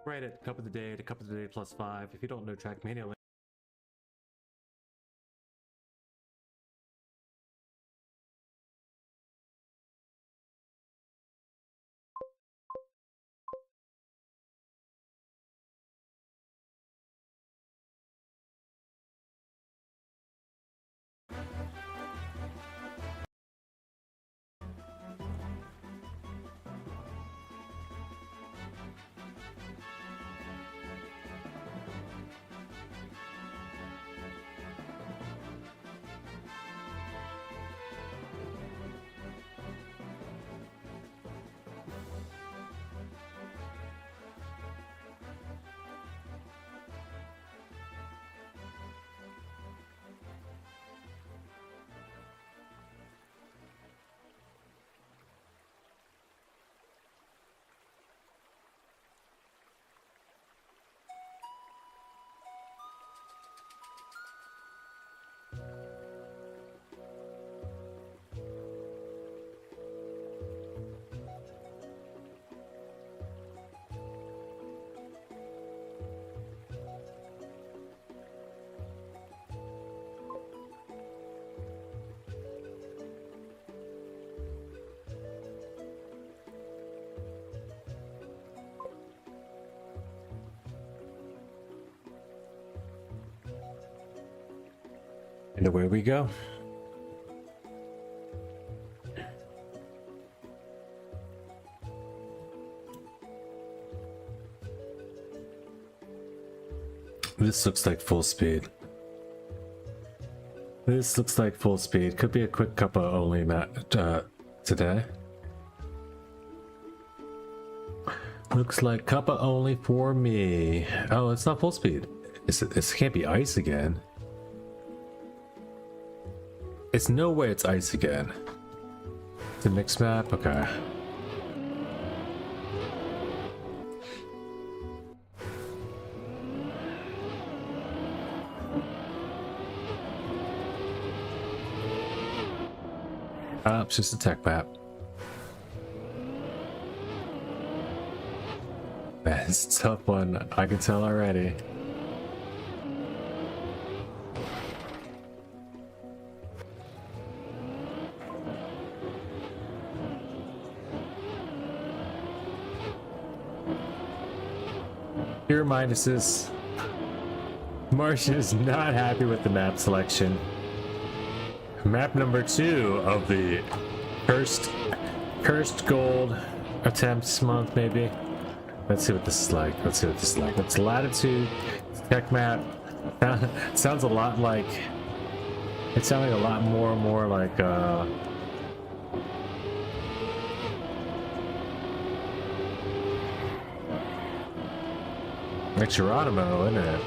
Right at cup of the day to cup of the day plus 5. If you don't know Trackmania, and away we go. This looks like full speed. This looks like full speed. Could be a quick cuppa only today. Looks like cuppa only for me. Oh, it's not full speed. It can't be ice again. It's no way it's ice again. The mix map? Okay. It's just a tech map. Man, it's a tough one. I can tell already. Here, minuses. Martian is not happy with the map selection. Map number 2 of the cursed gold attempts month, maybe. Let's see what this is like. Let's see what this is like. It's latitude tech map. Sounds a lot like. It's sounding a lot more and more like. Like Geronimo, isn't it?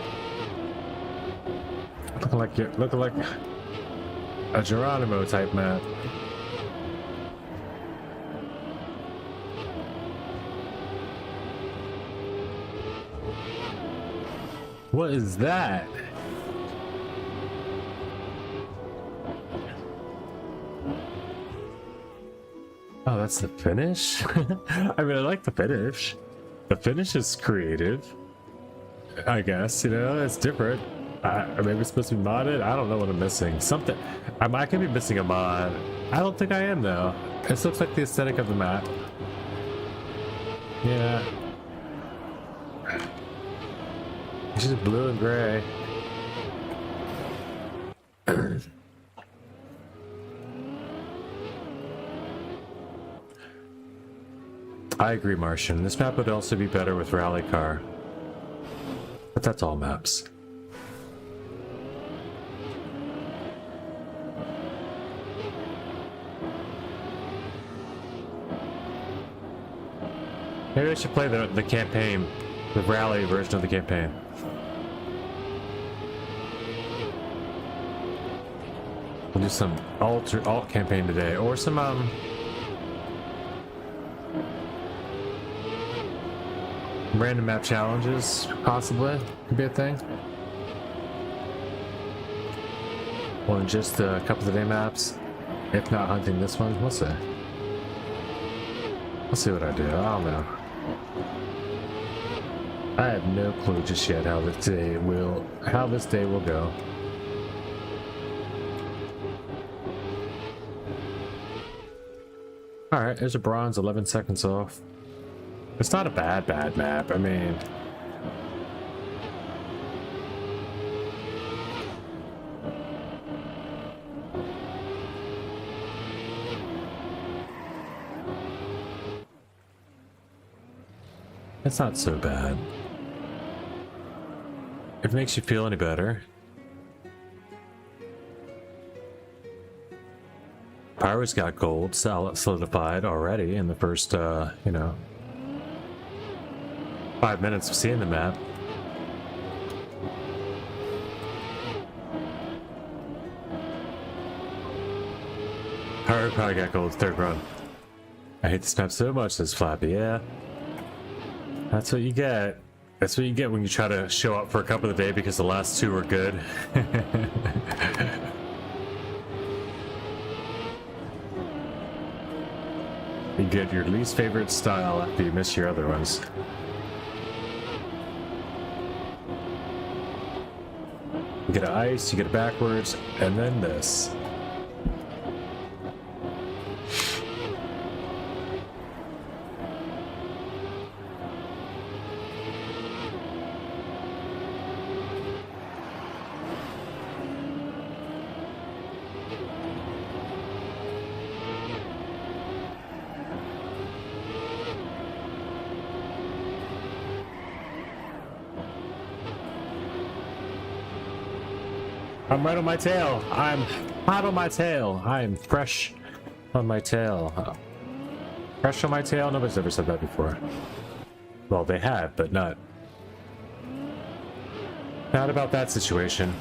Looking like a Geronimo type map. What is that? Oh, that's the finish? I mean, I like the finish. The finish is creative. I guess, you know, it's different. Maybe it's supposed to be modded. I don't know what I'm missing. Something. I could be missing a mod. I don't think I am, though. This looks like the aesthetic of the map. Yeah. It's just blue and gray. I agree, Martian. This map would also be better with rally car. But that's all maps. Maybe I should play the campaign, the rally version of the campaign. We'll do some alt campaign today, or some random map challenges, possibly. Could be a thing. Or just a couple of day maps. If not hunting this one, we'll see. We'll see what I do. I don't know. I have no clue just yet how this day will go. All right, there's a bronze, 11 seconds off. It's not a bad map. I mean, it's not so bad. If it makes you feel any better. Pyro's got gold solidified already in the first, 5 minutes of seeing the map. Pyro probably got gold third run. I hate this map so much, says Flappy. Yeah. That's what you get. That's what you get when you try to show up for a cup of the day because the last two were good. You get your least favorite style after you miss your other ones. You get an ice, you get it backwards, and then this. I'm right on my tail. I'm hot on my tail. I'm fresh on my tail. Fresh on my tail? Nobody's ever said that before. Well, they have, but not about that situation.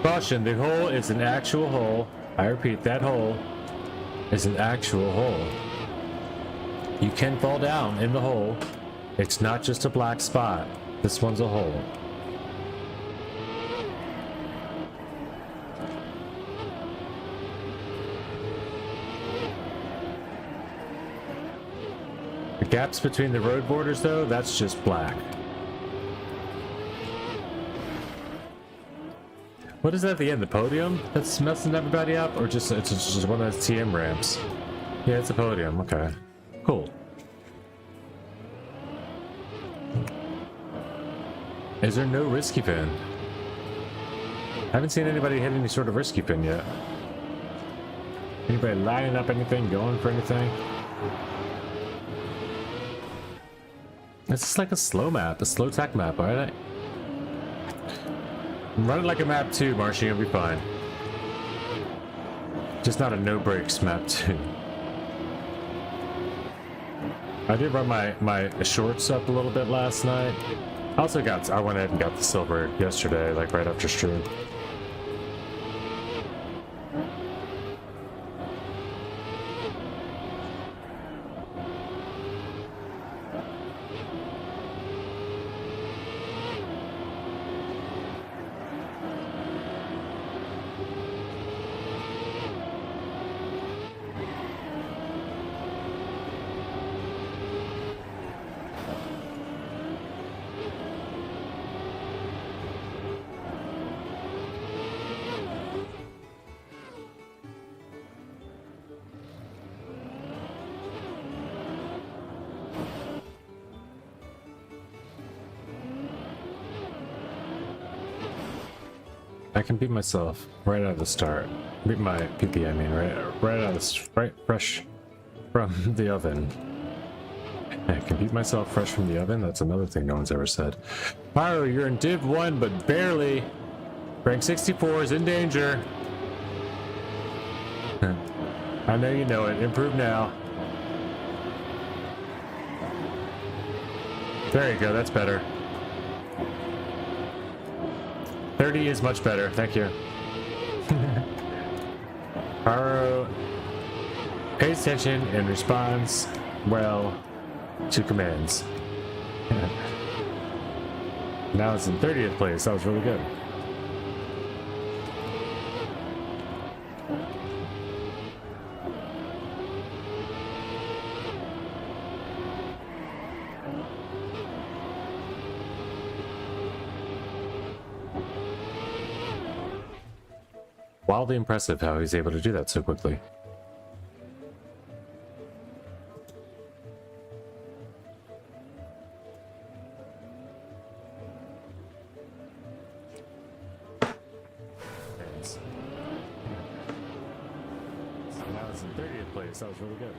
Caution, the hole is an actual hole. I repeat, that hole is an actual hole. You can fall down in the hole. It's not just a black spot. This one's a hole. The gaps between the road borders, though, that's just black. What is that at the end? The podium that's messing everybody up? Or just it's just one of those TM ramps? Yeah, it's a podium. Okay. Cool. Is there no risky pin? I haven't seen anybody hit any sort of risky pin yet. Anybody lining up anything, going for anything? This is like a slow map, a slow tech map, alright? Run it like a map 2, Marshy, you'll be fine. Just not a no brakes map 2. I did run my shorts up a little bit last night. I went ahead and got the silver yesterday, like right after stream. I can beat myself right out of the start. Beat my PP, I mean, right out of the fresh from the oven. I can beat myself fresh from the oven. That's another thing no one's ever said. Pyro, you're in Div 1, but barely. Rank 64 is in danger. I know you know it. Improve now. There you go. That's better. 30 is much better, thank you. Pyro pays attention and responds well to commands. Now it's in 30th place. That was really good. Wildly impressive how he's able to do that so quickly. Now it's in 30th place. That was really good.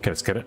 Okay, let's get it.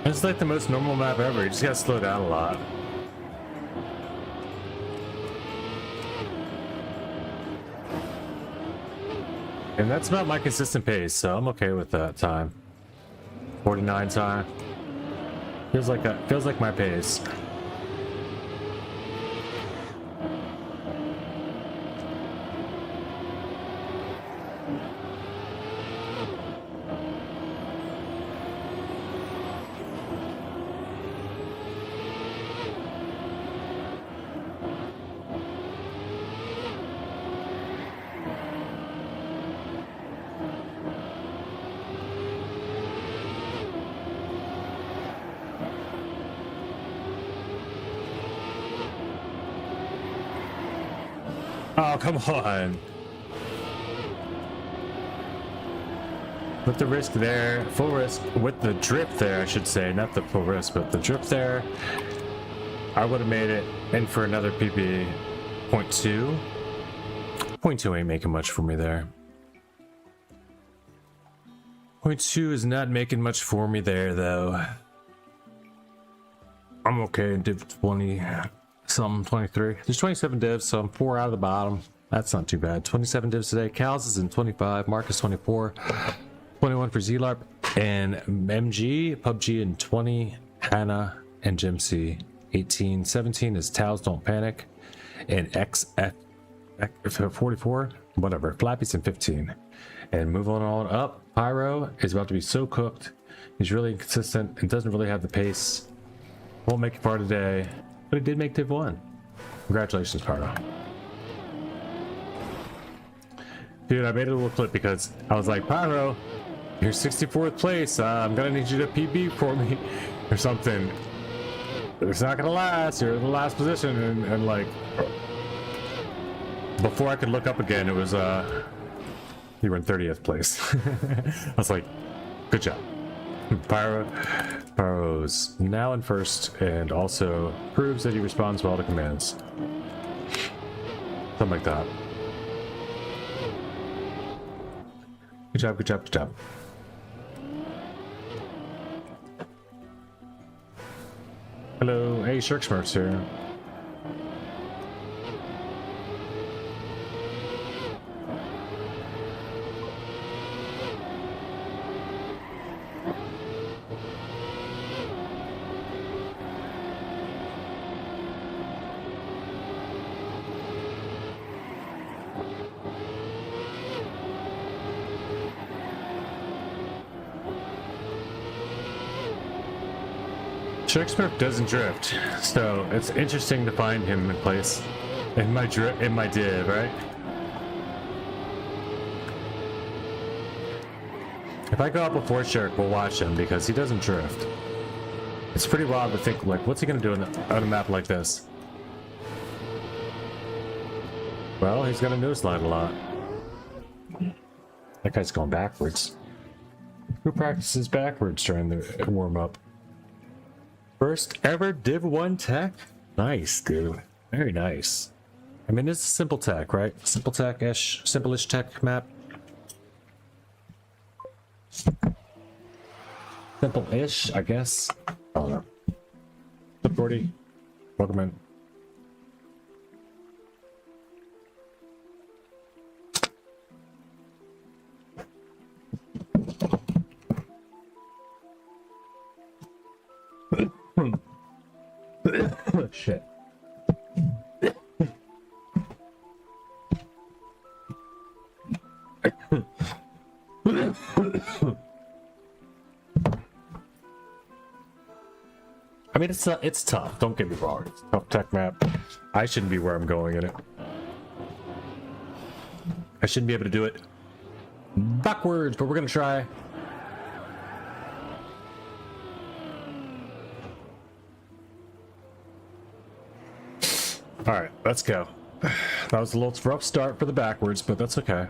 It's like the most normal map ever. You just gotta slow down a lot. And that's about my consistent pace, so I'm okay with that time. 49 time. Feels like my pace. Oh, come on. With the risk there, full risk, with the drift there, I should say, not the full risk, but the drift there, I would have made it in for another PP. 0.2. 0.2 ain't making much for me there. 0.2 is not making much for me there, though. I'm okay in div 20. Some 23. There's 27 divs, so I'm 4 out of the bottom. That's not too bad. 27 divs today. Cal's is in 25. Marcus 24. 21 for ZLARP and MG. PUBG in 20. Hannah and Jim C. 18. 17 is Towels Don't Panic. And XF 44. Whatever. Flappy's in 15. And moving on up. Pyro is about to be so cooked. He's really inconsistent and doesn't really have the pace. Won't make it far today. But he did make Div 1. Congratulations, Pyro. Dude, I made a little clip because I was like, Pyro, you're 64th place. I'm gonna need you to PB for me or something. It's not gonna last. You're in the last position. And like, before I could look up again, it was, you were in 30th place. I was like, good job. Pyro's now in first and also proves that he responds well to commands. Something like that. Good job, good job, good job. Hello, hey, Shark Smarts here. Sharksmurf doesn't drift, so it's interesting to find him in place in my div, right? If I go out before Shark, we'll watch him because he doesn't drift. It's pretty wild to think, like, what's he gonna do on a map like this? Well, he's gonna nose slide a lot. That guy's going backwards. Who practices backwards during the warm up? First ever Div 1 tech? Nice, dude. Very nice. I mean, it's a simple tech, right? Simple tech-ish, simple-ish tech map. Simple-ish, I guess. I don't know. Flip 40. Welcome in. Shit. I mean, it's tough. Don't get me wrong. It's a tough tech map. I shouldn't be where I'm going in it. I shouldn't be able to do it backwards, but we're gonna try. All right, let's go. That was a little rough start for the backwards, but that's okay.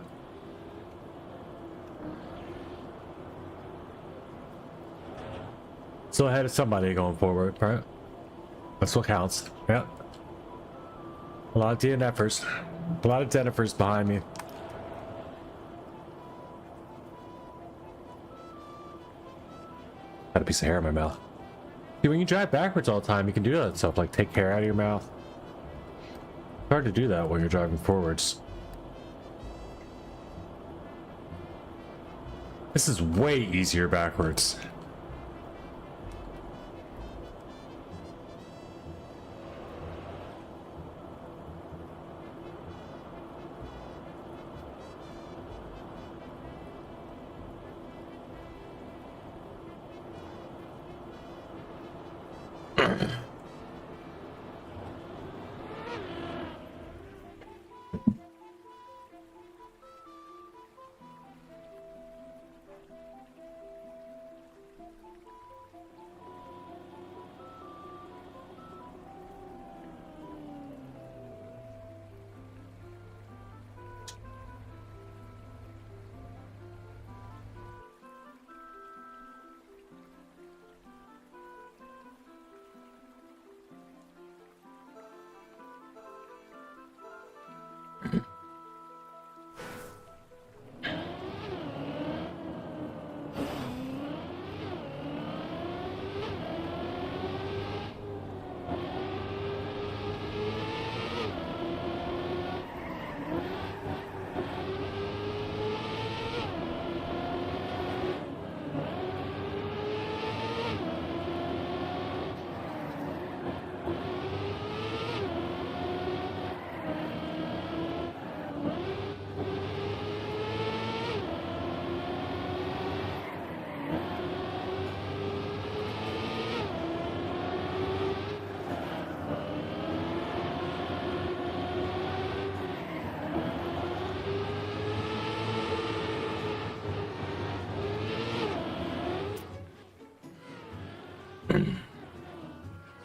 Still ahead of somebody going forward, right? That's what counts. Yep. A lot of DNFers. A lot of DNFers behind me. Got a piece of hair in my mouth. See, when you drive backwards all the time, you can do that stuff, like take hair out of your mouth. It's hard to do that when you're driving forwards. This is way easier backwards.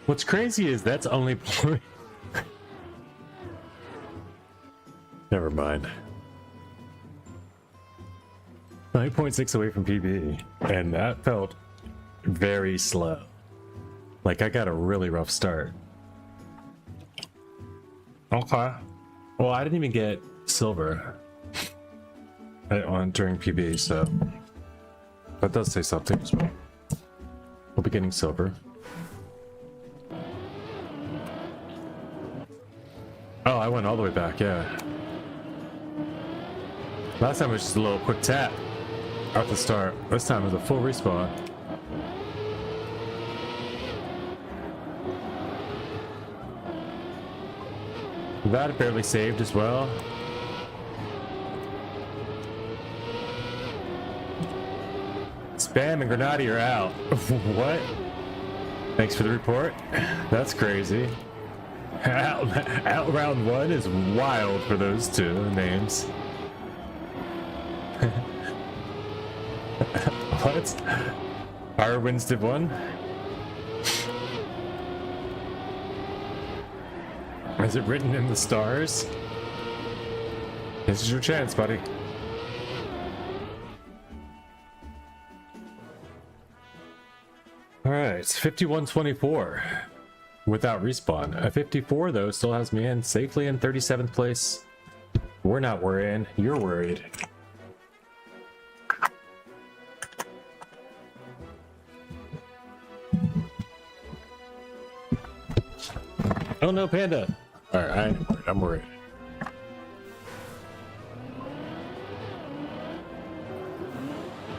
What's crazy is that's only point. Never mind. 9.6 away from PB, and that felt very slow. Like, I got a really rough start. Okay. Well, I didn't even get silver during PB, so that does say something as well. We'll be getting silver. Oh, I went all the way back, yeah. Last time it was just a little quick tap at the start. This time it was a full respawn. That barely saved as well. Spam and Grenadier are out. What? Thanks for the report. That's crazy. Out round one is wild for those two names. What? Fire wins Div 1? Is it written in the stars? This is your chance, buddy. Alright, it's 51-24 without respawn. A 54 though still has me in safely in 37th place. We're not worrying, you're worried. Oh no, Panda! Alright, I'm worried.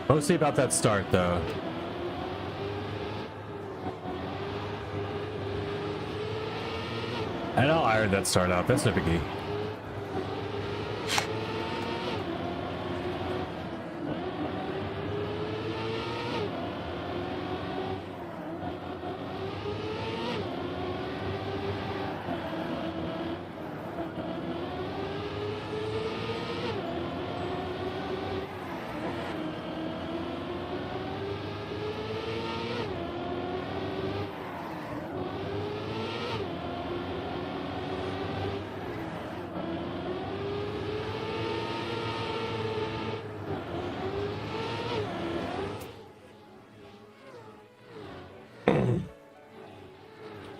Mostly about that start though. And I'll iron that start out, that's no biggie.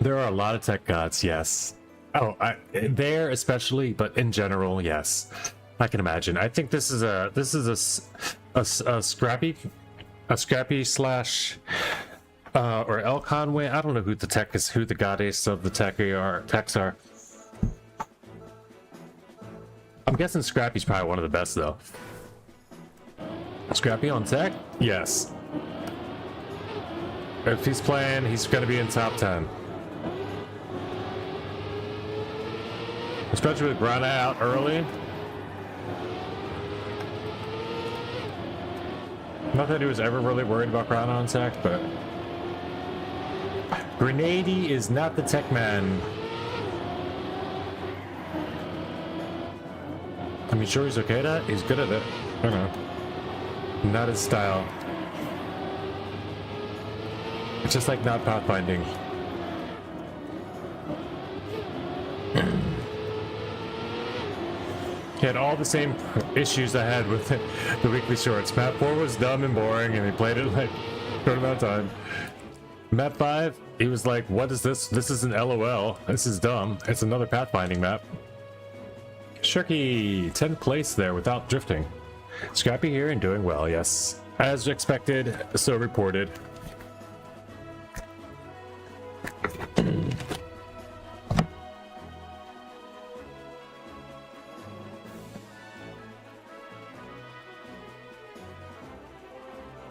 There are a lot of tech gods, yes. Oh, there especially, but in general, yes. I can imagine. I think this is a scrappy slash or El Conway. I don't know who the tech is, who the goddess of the techs are. I'm guessing Scrappy's probably one of the best though. Scrappy on tech? Yes. If he's playing, he's gonna be in top 10. Especially with Grana out early. Not that he was ever really worried about Grana on tech, but Grenady is not the tech man. I mean, sure, he's okay at it. He's good at it. I don't know. Not his style. It's just like not pathfinding. He had all the same issues I had with the weekly shorts. Map 4 was dumb and boring, and he played it like a short amount of time. Map 5, he was like, what is this? This is an LOL. This is dumb. It's another pathfinding map. Shirky, 10th place there without drifting. Scrappy here and doing well, yes. As expected, so reported.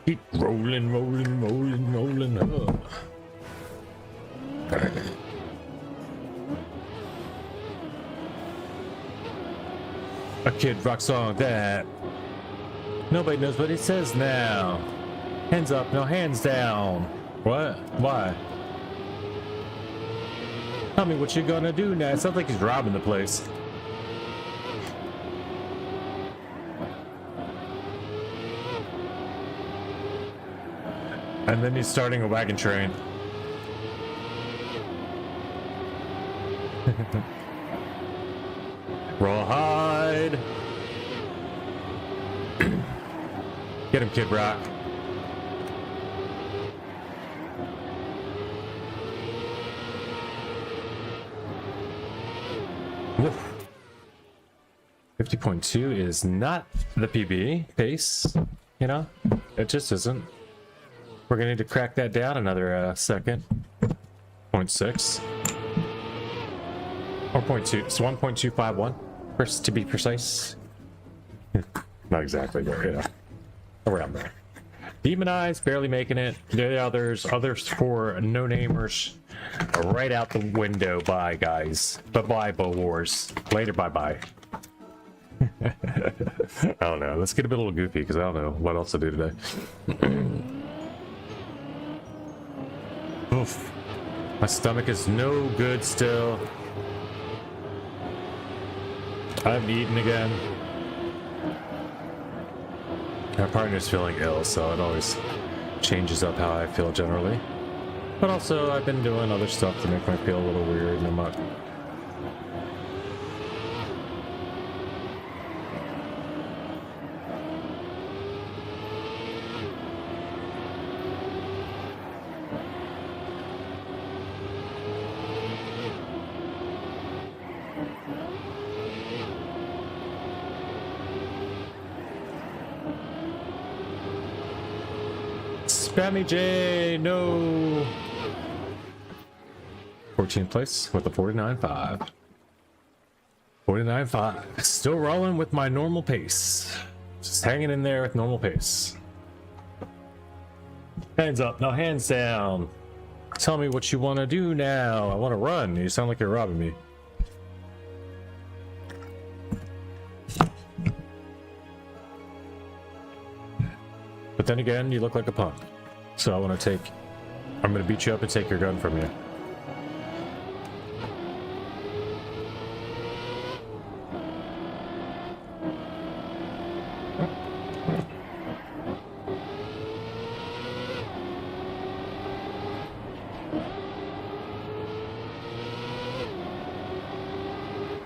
Keep rolling, rolling, rolling, rolling up. A Kid Rock song that nobody knows what it says now. Hands up, no hands down. What? Why? Tell me what you gonna do now. It sounds like he's robbing the place. And then he's starting a wagon train. Rawhide. Get him, Kid Rock. Woof. 50.2 is not the PB pace, you know? It just isn't. We're gonna need to crack that down another second. 0.6. Or 0.2. It's 1.251 to be precise. Not exactly, but you know, around there. Demonized, barely making it. The others for no-namers, right out the window. Bye, guys. Bye-bye, Bow Wars. Later, bye-bye. I don't know. Let's get a bit a little goofy because I don't know what else to do today. Oof. My stomach is no good still. I haven't eaten again. My partner's feeling ill, so it always changes up how I feel generally. But also, I've been doing other stuff to make me feel a little weird, and I'm not... Spammy J, no. 14th place with the 49.5. 49.5. Still rolling with my normal pace. Just hanging in there with normal pace. Hands up, now hands down. Tell me what you want to do now. I want to run. You sound like you're robbing me. But then again, you look like a punk. So I'm gonna beat you up and take your gun from you.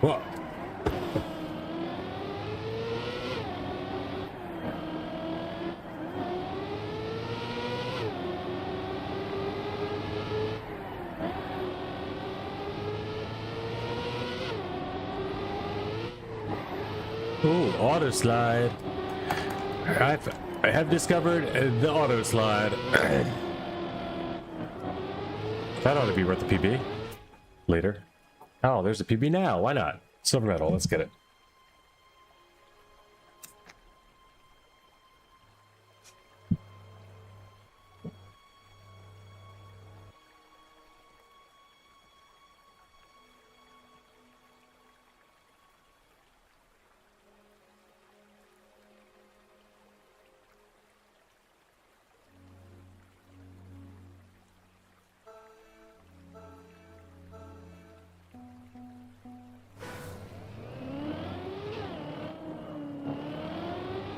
Whoa. Ooh, auto slide. I have discovered the auto slide. That ought to be worth the PB later. Oh, there's a PB now. Why not? Silver medal. Let's get it.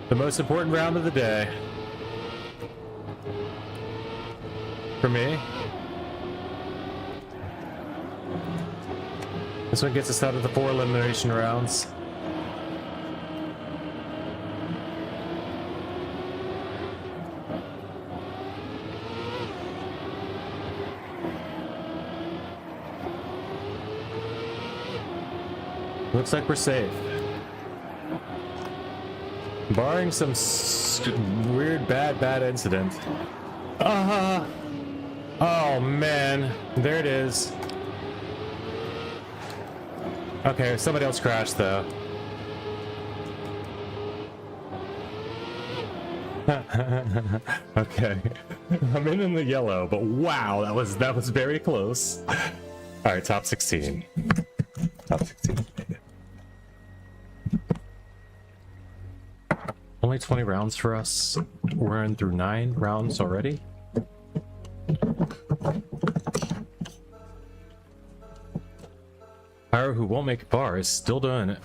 The most important round of the day. For me. This one gets us out of the 4 elimination rounds. Looks like we're safe. Barring some weird bad incident. Oh man, there it is. Okay, somebody else crashed though. Okay, I'm in the yellow, but wow, that was very close. All right, top 16. Top 16. Only 20 rounds for us. We're in through 9 rounds already. Pyro, who won't make a bar, is still doing it.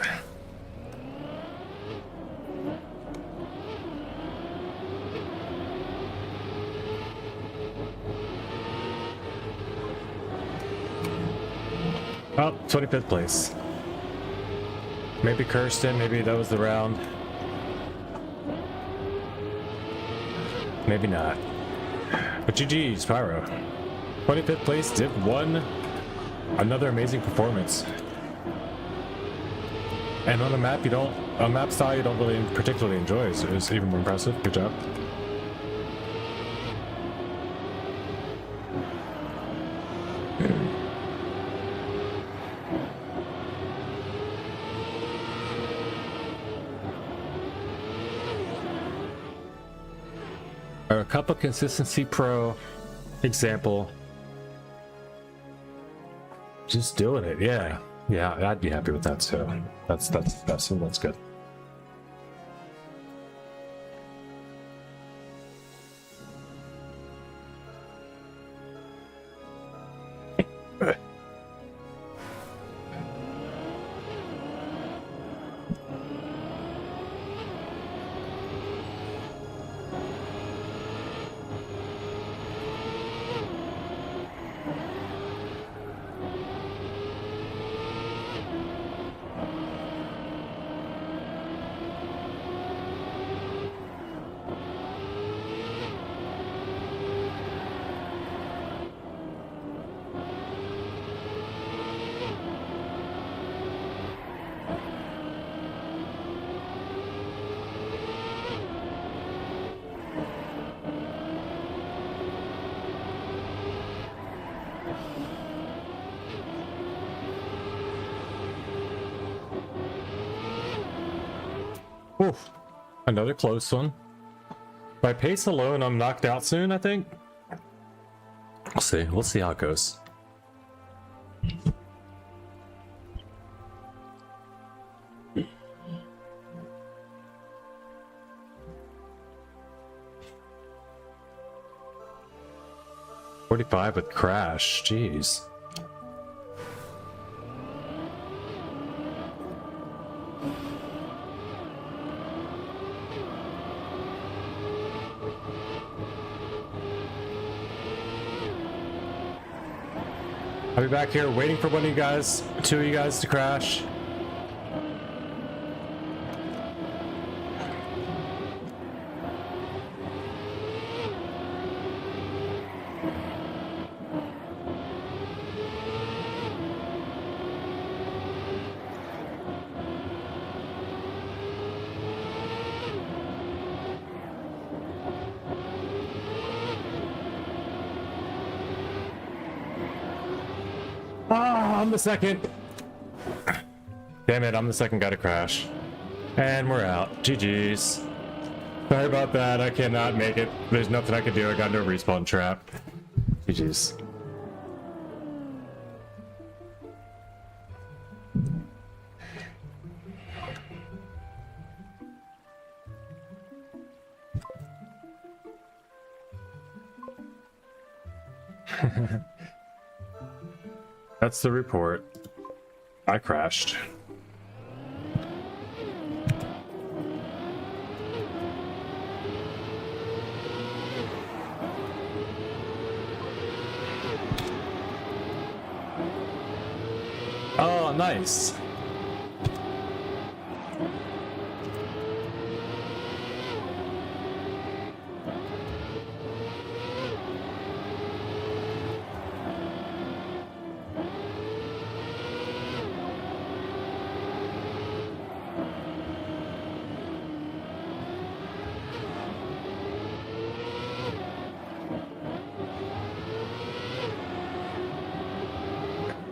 Oh, 25th place. Maybe Kirsten, maybe that was the round. Maybe not. But GG's, Pyro. 25th place, Div 1. Another amazing performance. And on a map style you don't really particularly enjoy is even more impressive. Good job. A Cup of Consistency Pro example. Just doing it, yeah. Yeah, I'd be happy with that too. That's good. Oof. Another close one. By pace alone, I'm knocked out soon, I think. We'll see. We'll see how it goes. .45 with crash. Jeez. I'll be back here waiting for one of you guys, two of you guys to crash. I'm the second. Damn it, I'm the second guy to crash. And we're out. GG's. Sorry about that, I cannot make it. There's nothing I can do, I got no respawn trap. GG's. That's the report. I crashed. Oh, nice.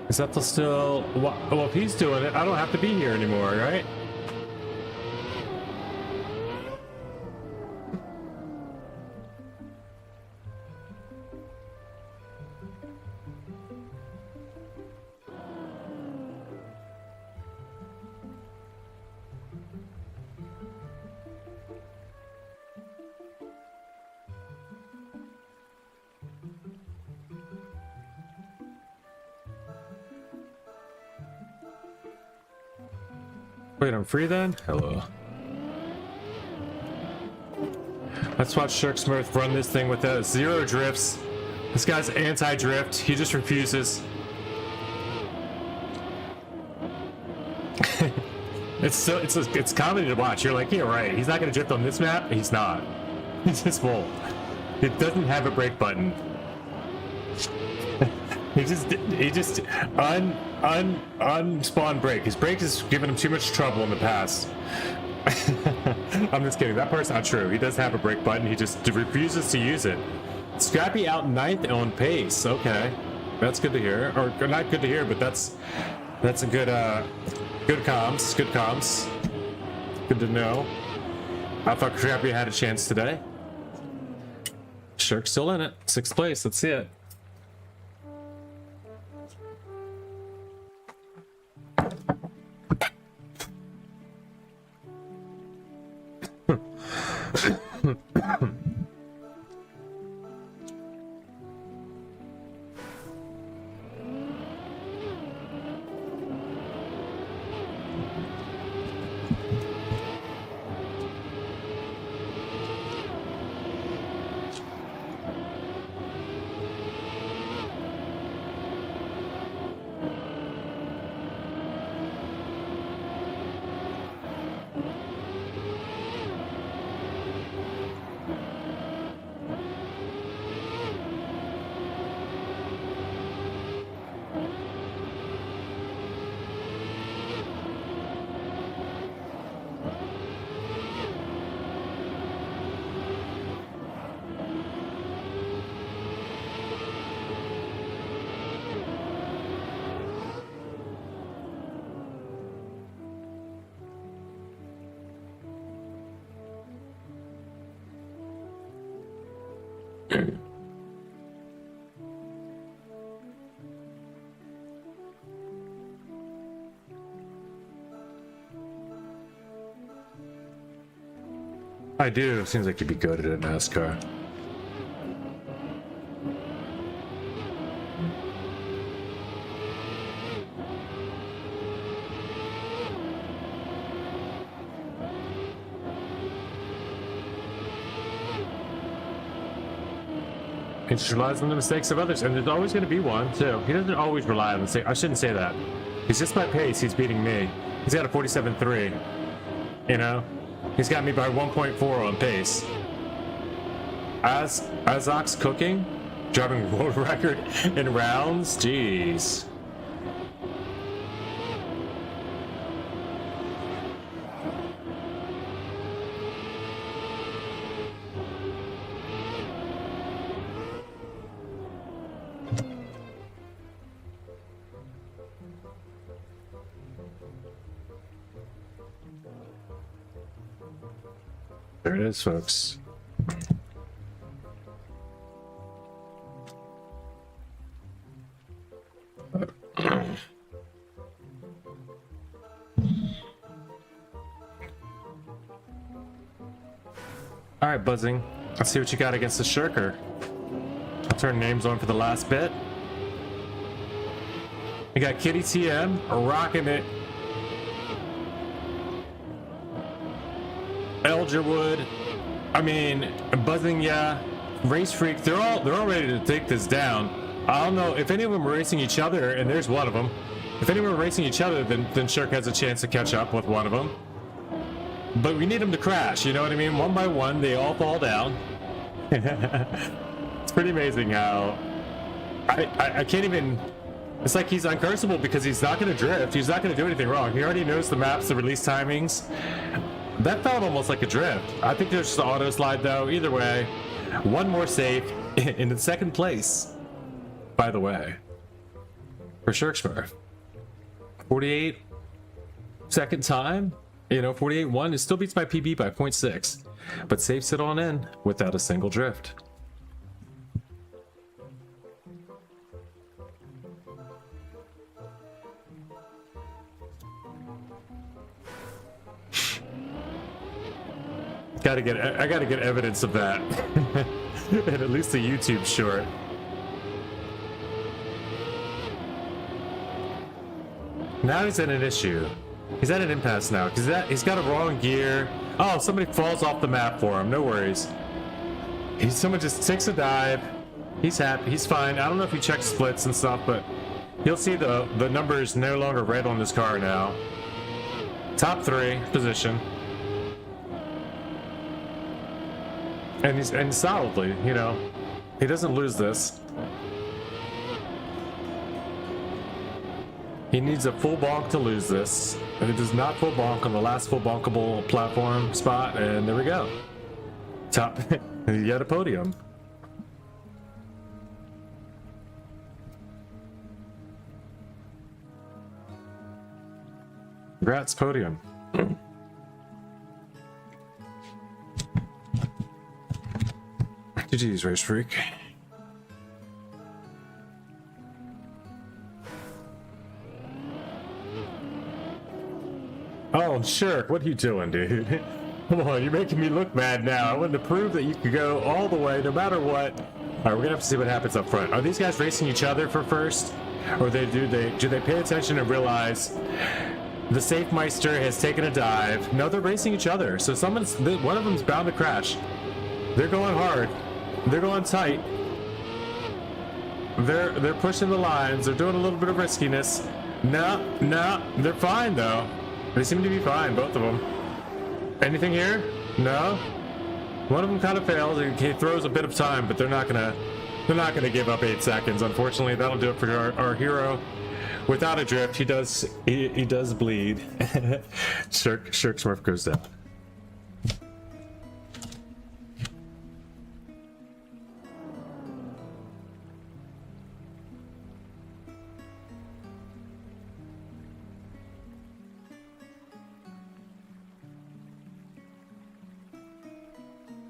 Is that still... Well, if he's doing it, I don't have to be here anymore, right? Wait, I'm free then? Hello. Let's watch Sharksmurth run this thing with zero drifts. This guy's anti-drift. He just refuses. It's comedy to watch. You're like, yeah, right. He's not gonna drift on this map. He's not. He just won't. It doesn't have a brake button. He just unspawned brake. His brake has given him too much trouble in the past. I'm just kidding. That part's not true. He does have a brake button. He just refuses to use it. Scrappy out 9th on pace. Okay, that's good to hear. Or not good to hear, but that's a good good comms. Good comms. Good to know. I thought Scrappy had a chance today. Shirk's still in it. 6th place. Let's see it. I do. Seems like you'd be good at it, NASCAR. He just relies on the mistakes of others, and there's always going to be one, too. He doesn't always rely on the mistake. I shouldn't say that. He's just by pace. He's beating me. He's got a 47.3. You know? He's got me by 1.4 on pace. Azok's cooking? Driving world record in rounds? Jeez. There it is, folks. All right, Buzzing. Let's see what you got against the Shirker. I'll turn names on for the last bit. You got Kitty TM rocking it. Elgerwood, I mean, Buzzing, yeah. Race Freak, they're all ready to take this down. I don't know if any of them are racing each other, and there's one of them. If any of them are racing each other, then Shirk has a chance to catch up with one of them. But we need them to crash, you know what I mean? One by one, they all fall down. It's pretty amazing how I can't even. It's like he's uncursable because he's not going to drift. He's not going to do anything wrong. He already knows the maps, the release timings. That felt almost like a drift. I think there's just an auto slide though. Either way, one more safe in the 2nd place. By the way, for Shirksmurf, 48 second time. You know, 48.1. It still beats my PB by 0.6, but safes it on in without a single drift. I gotta get evidence of that. And at least a YouTube short. Now he's at an issue. He's at an impasse now because he's got a wrong gear. Oh, somebody falls off the map for him. No worries. Someone just takes a dive. He's happy. He's fine. I don't know if he checks splits and stuff, but you'll see the numbers no longer red on this car now. Top 3 position. And solidly, you know, he doesn't lose this. He needs a full bonk to lose this. And it does not full bonk on the last full bonkable platform spot, and there we go. Top, you got a podium. Congrats, podium. GG's, Race Freak. Oh, Shirk, what are you doing, dude? Come on, you're making me look bad now. I wanted to prove that you could go all the way, no matter what. All right, we're gonna have to see what happens up front. Are these guys racing each other for first, or do they pay attention and realize the Safe Meister has taken a dive? No, they're racing each other. So one of them's bound to crash. They're going hard. They're going tight. They're pushing the lines. They're doing a little bit of riskiness. No, they're fine though. They seem to be fine, both of them. Anything here? No. One of them kind of fails. He throws a bit of time, but they're not gonna give up 8 seconds. Unfortunately, that'll do it for our hero. Without a drift, he does bleed. Shirk Smurf goes down.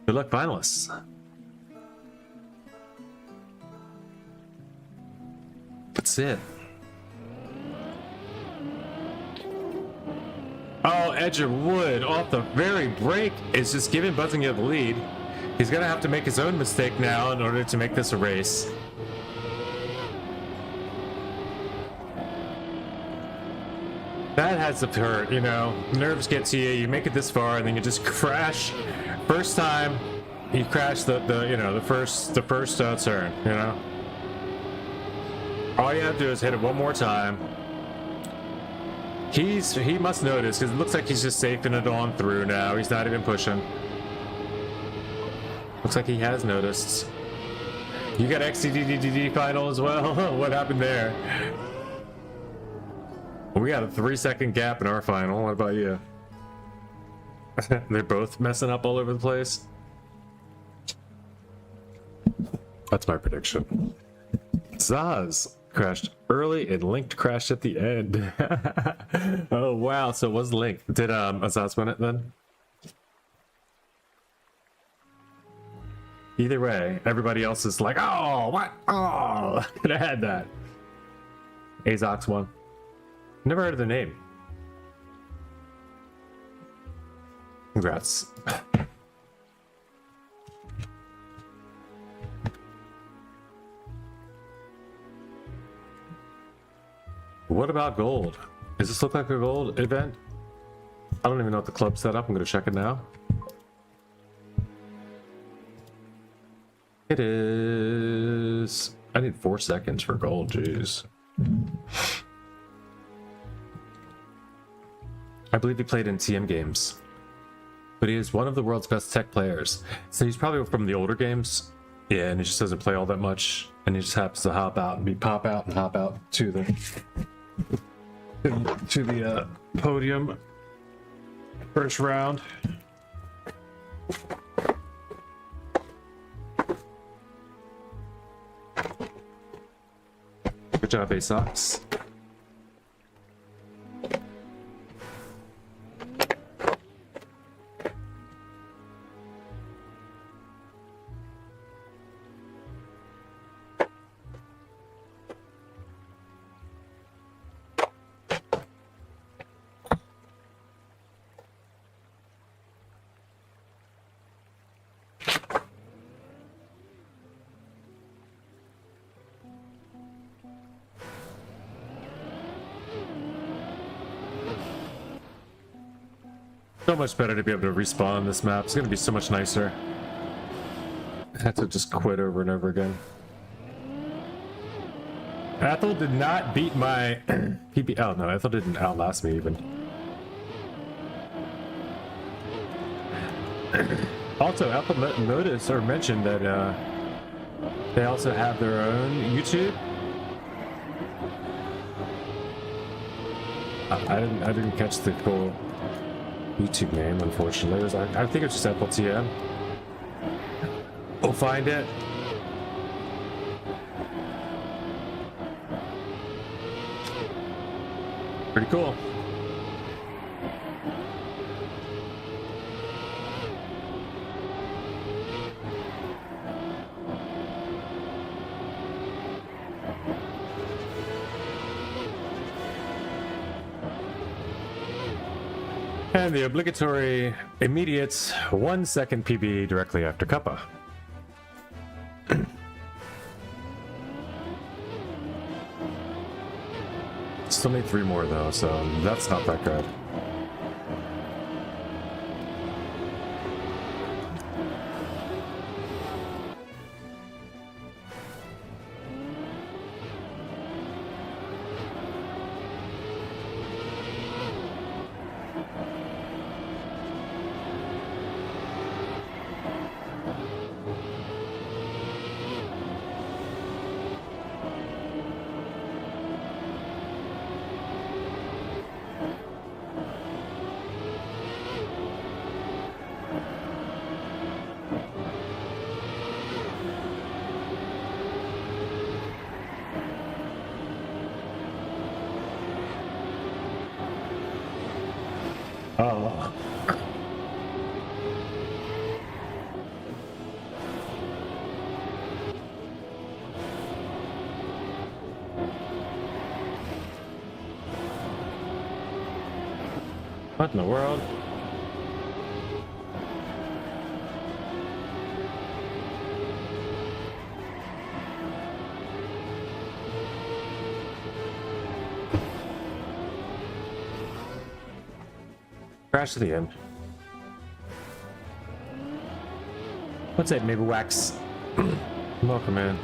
Good luck, finalists. That's it. Oh, Edger Wood off the very break is just giving Buzzinga the lead. He's gonna have to make his own mistake now in order to make this a race. That has to hurt, you know. Nerves get to you. You make it this far, and then you just crash. First time, you crash the first turn. You know. All you have to do is hit it one more time. He must notice, because it looks like he's just safing it on through now. He's not even pushing. Looks like he has noticed. You got XCDDD final as well. What happened there? We got a 3-second gap in our final. What about you? They're both messing up all over the place. That's my prediction. Zaz crashed early and Linked crashed at the end. Oh wow, so it was Linked. Did Azaz win it then? Either way, everybody else is like, oh, what? Oh, could have had that. Azox won. Never heard of the name. Congrats. What about gold? Does this look like a gold event? I don't even know what the club's set up. I'm going to check it now. It is... I need 4 seconds for gold, jeez. I believe he played in TM games. But he is one of the world's best tech players. So he's probably from the older games. Yeah, and he just doesn't play all that much. And he just happens to hop out and pop out and hop out to the podium. First round. Good job, Asox. So much better to be able to respawn this map. It's going to be so much nicer. I had to just quit over and over again. Ethel did not beat my PB. Oh no, Ethel didn't outlast me even. Also, Ethel noticed or mentioned that they also have their own YouTube. I didn't catch the full YouTube name, unfortunately. It was, I think it's just FLTN. We'll find it. Pretty cool. And the obligatory immediate 1 second PB directly after Kappa. Still need 3 more though, so that's not that good. Oh. What in the world? Crash to the end. What's that, maybe Wax? Welcome in.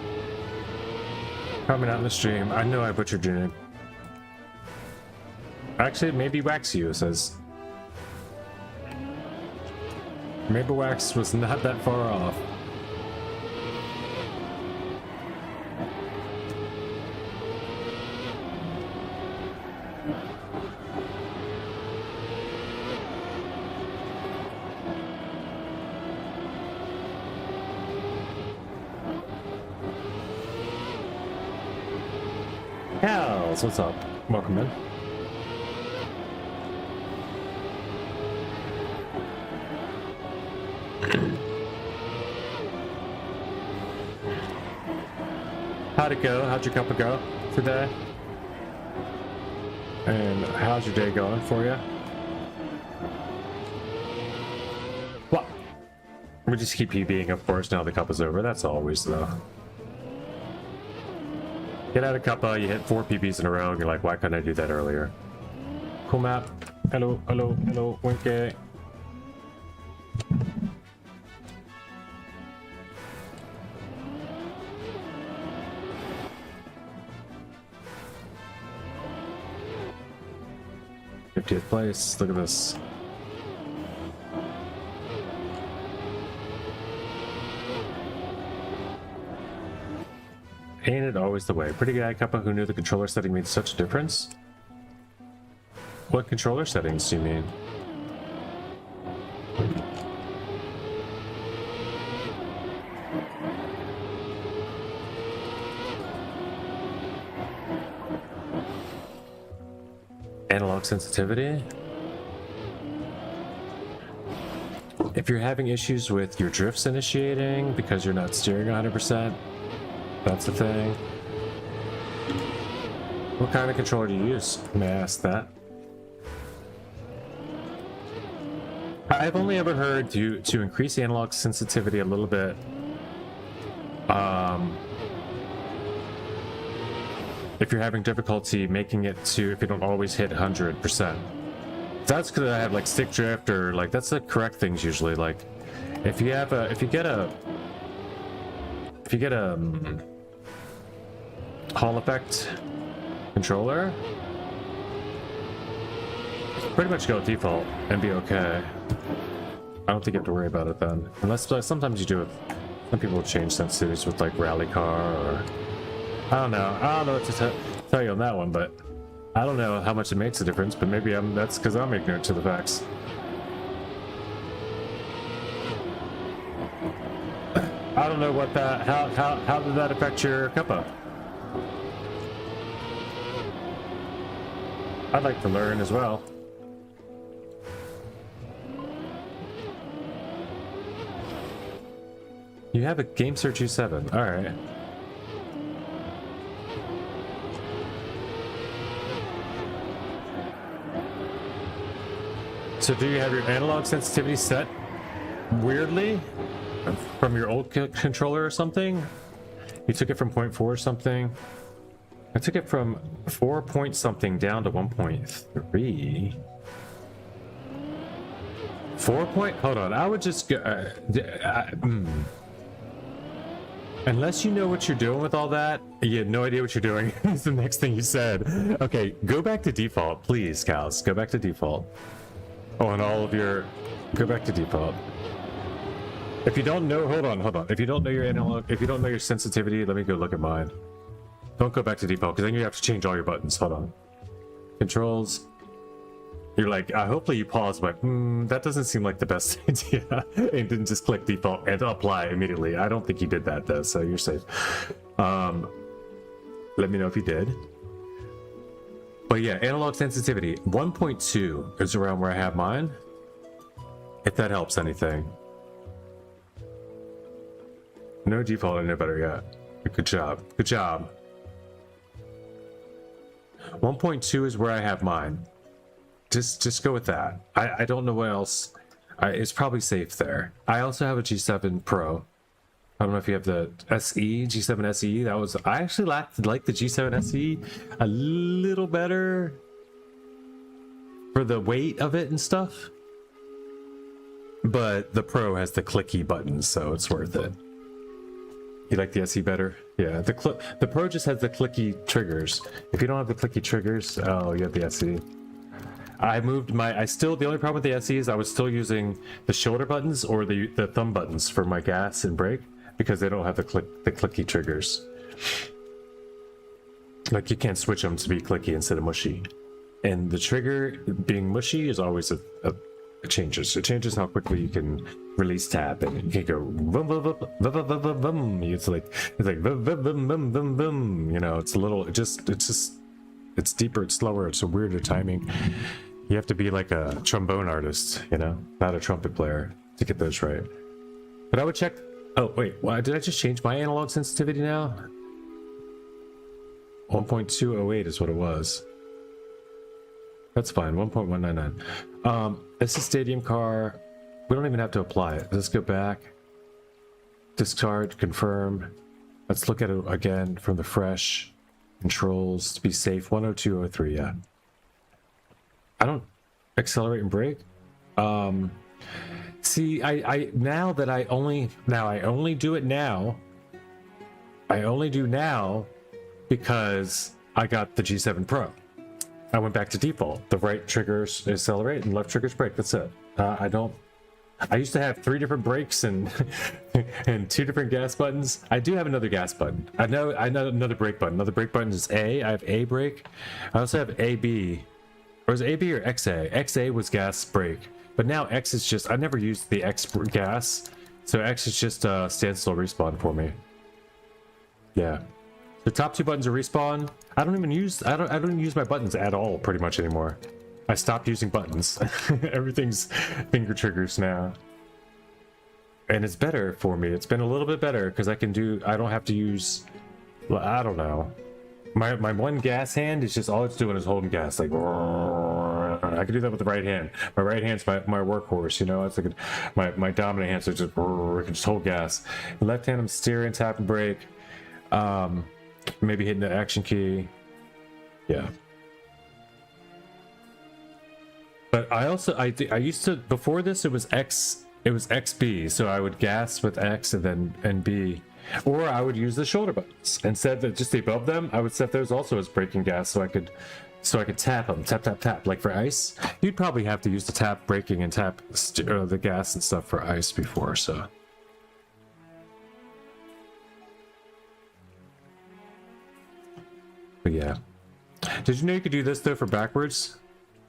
Probably not in the stream. I know I butchered your name. Actually, maybe Wax you says. Maybe Wax was not that far off. Hells, what's up? Welcome in. How'd it go? How'd your cuppa go today? And how's your day going for you? Well, we just keep PBing, of course, now the cup is over. That's always though. Get out of cuppa, you hit 4 PBs in a row, and you're like, why couldn't I do that earlier? Cool map. Hello, hello, hello, Winky. th place. Look at this. Ain't it always the way? Pretty guy Kappa who knew the controller setting made such a difference? What controller settings do you mean? Analog sensitivity? If you're having issues with your drifts initiating because you're not steering 100%, that's the thing. What kind of controller do you use? May I ask that? I've only ever heard to increase analog sensitivity a little bit. If you're having difficulty making it to, if you don't always hit 100%. That's because I have like stick drift or like, that's the correct things usually. Like if you have a, if you get a Hall effect controller, pretty much go default and be okay. I don't think you have to worry about it then. Unless sometimes you do it. Some people change sensitivities with like rally car or I don't know what to tell you on that one, but I don't know how much it makes a difference, but maybe that's because I'm ignorant to the facts. I don't know what that, how did that affect your cuppa? I'd like to learn as well. You have a Game Search U7, alright. So do you have your analog sensitivity set weirdly from your old controller or something? You took it from 0.4 or something? I took it from 4 point something down to 1.3. 4 point? Hold on, I would just go... Unless you know what you're doing with all that, you had no idea what you're doing. It's the next thing you said. Okay, go back to default, please, Cows. Go back to default. Oh, and all of your... Go back to default. If you don't know... Hold on. If you don't know your analog... If you don't know your sensitivity, let me go look at mine. Don't go back to default, because then you have to change all your buttons. Hold on. Controls. You're like, hopefully you pause, but that doesn't seem like the best idea. And didn't just click default and apply immediately. I don't think you did that, though, so you're safe. Let me know if you did. But yeah, analog sensitivity 1.2 is around where I have mine. If that helps anything. No default and no better yet. Good job. Good job. 1.2 is where I have mine. Just go with that. I don't know what else. It's probably safe there. I also have a G7 Pro. I don't know if you have the SE, G7 SE. That was, I actually like the G7 SE a little better for the weight of it and stuff. But the Pro has the clicky buttons, so it's worth it. You like the SE better? Yeah, the Pro just has the clicky triggers. If you don't have the clicky triggers, oh, you have the SE. I moved my, the only problem with the SE is I was still using the shoulder buttons or the thumb buttons for my gas and brake because they don't have the clicky triggers. Like you can't switch them to be clicky instead of mushy. And the trigger being mushy is always it changes. It changes how quickly you can release tap and you can go boom, boom, boom, boom, boom, boom, boom. It's like boom, boom, boom, boom, boom, boom. You know, it's a little, it's deeper, it's slower, it's a weirder timing. You have to be like a trombone artist, you know, not a trumpet player to get those right. But I would check. Oh wait, why did I just change my analog sensitivity now? 1.208 is what it was. That's fine. 1.199. This is Stadium Car. We don't even have to apply it. Let's go back. Discard, confirm. Let's look at it again from the fresh controls to be safe. 10203. Yeah. I don't accelerate and brake. See, I now that I only do it now. I only do now because I got the G7 Pro. I went back to default. The right triggers accelerate and left triggers brake. That's it. I used to have 3 different brakes and and 2 different gas buttons. I do have another gas button. I know another brake button. Another brake button is A. I have A brake. I also have AB. Or is it AB or XA? XA was gas brake. But now X is just, I never used the X gas. So X is just standstill respawn for me. Yeah. The top 2 buttons are respawn. I don't even use my buttons at all pretty much anymore. I stopped using buttons. Everything's finger triggers now. And it's better for me. It's been a little bit better because I don't have to use, I don't know. My one gas hand is just all it's doing is holding gas. Like, I can do that with the right hand. My right hand's my workhorse, you know? It's like my dominant hand, so just, I can just hold gas. The left hand, I'm steering, tap and brake. Maybe hitting the action key. Yeah. But I also, I used to, before this, it was XB. So I would gas with X and B. Or I would use the shoulder buttons. Instead of just above them, I would set those also as braking gas so I could tap them. Tap, tap, tap. Like for ice, you'd probably have to use the tap braking and tap the gas and stuff for ice before, so. But yeah. Did you know you could do this though for backwards?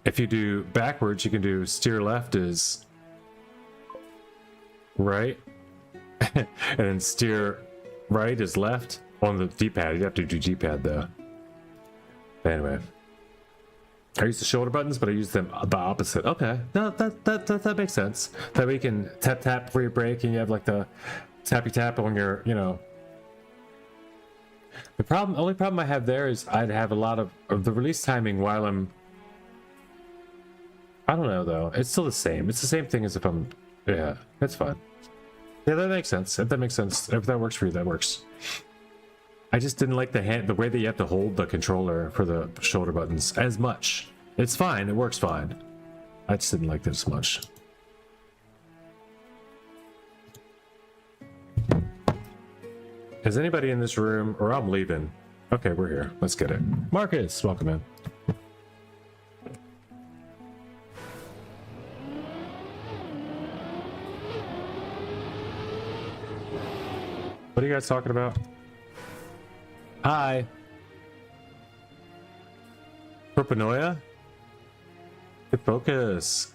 If you do backwards, you can do steer left is right, and then steer right is left on the D-pad. You have to do D-pad though. Anyway, I use the shoulder buttons, but I use them the opposite. Okay, no, that makes sense. That way you can tap tap before you brake, and you have like the tappy tap on your, you know. The only problem I have there is I'd have a lot of the release timing while I'm. I don't know though. It's still the same. It's the same thing as if I'm. Yeah, that's fine. Yeah, that makes sense. If that makes sense, if that works for you, that works. I just didn't like the way that you have to hold the controller for the shoulder buttons as much. It's fine. It works fine. I just didn't like this as much. Is anybody in this room? Or I'm leaving. Okay, we're here. Let's get it. Marcus, welcome in. What are you guys talking about? Hi. Propanoia? Good focus.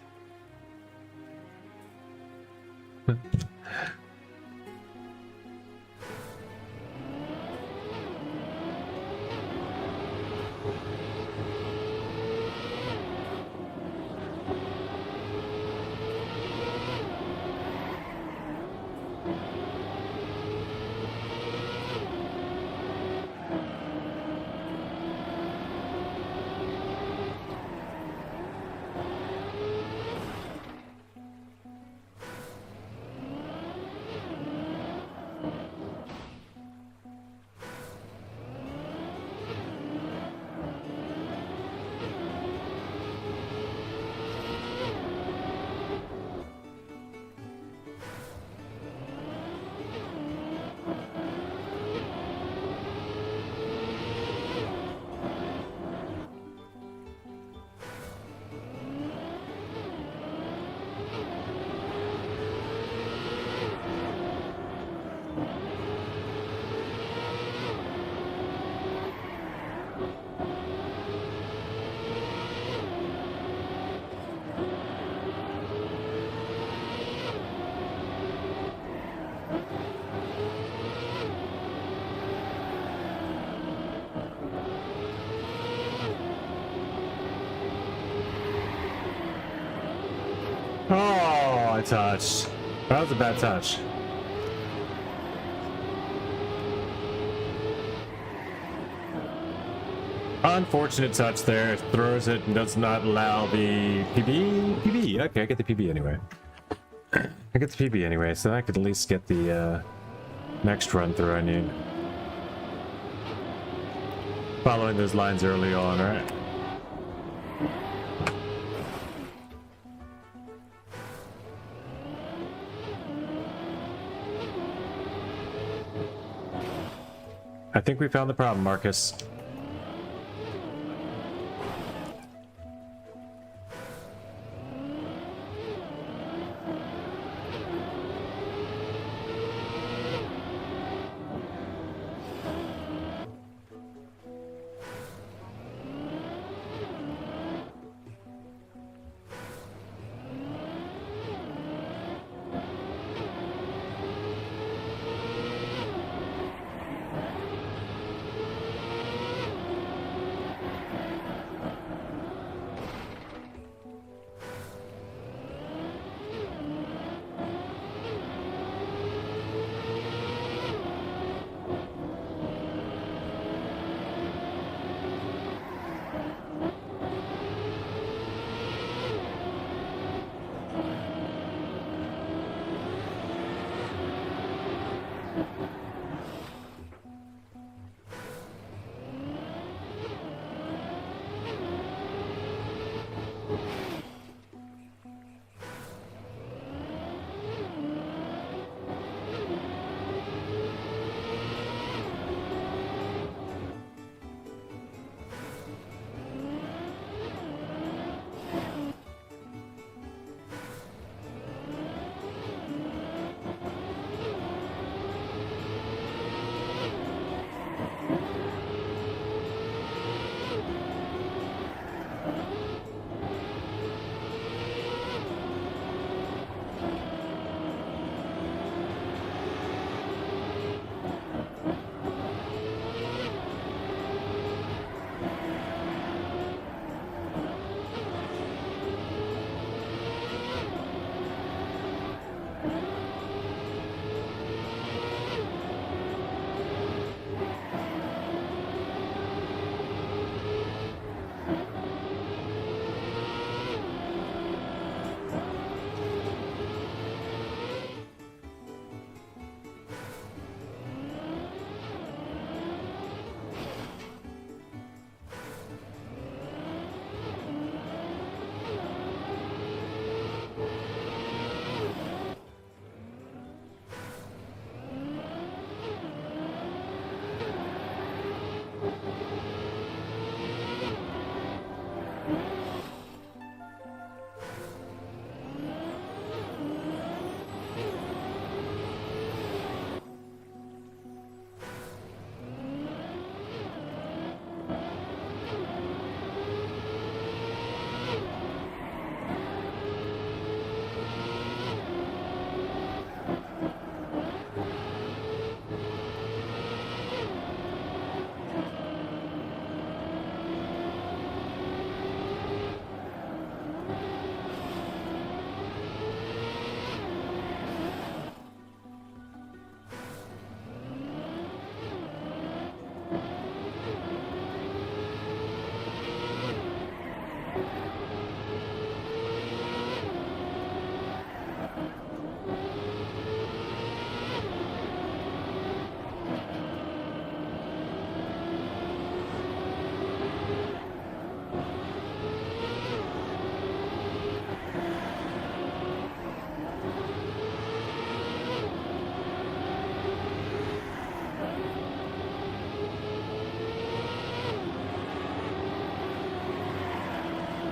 Oh, I touched. That was a bad touch. Unfortunate touch there. It throws it and does not allow the PB. PB. Okay, I get the PB anyway. I get the PB anyway, so I could at least get the next run through I need. Following those lines early on, right? I think we found the problem, Marcus.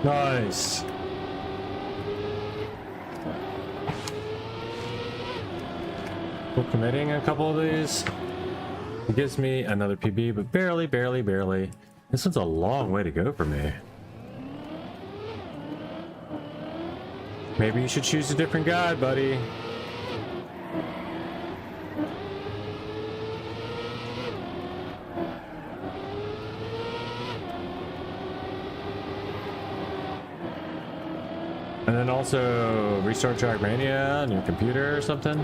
Nice. We're committing a couple of these. It gives me another PB, but barely, barely, barely. This one's a long way to go for me. Maybe you should choose a different guide, buddy. And then also restart Trackmania on your computer or something.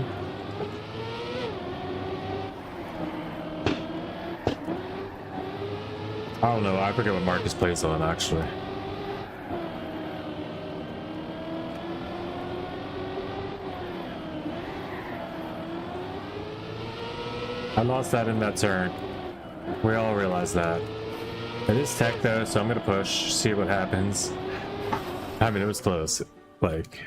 I don't know, I forget what Marcus plays on actually. I lost that in that turn. We all realize that. It is tech though, so I'm gonna push, see what happens. I mean, it was close. Like...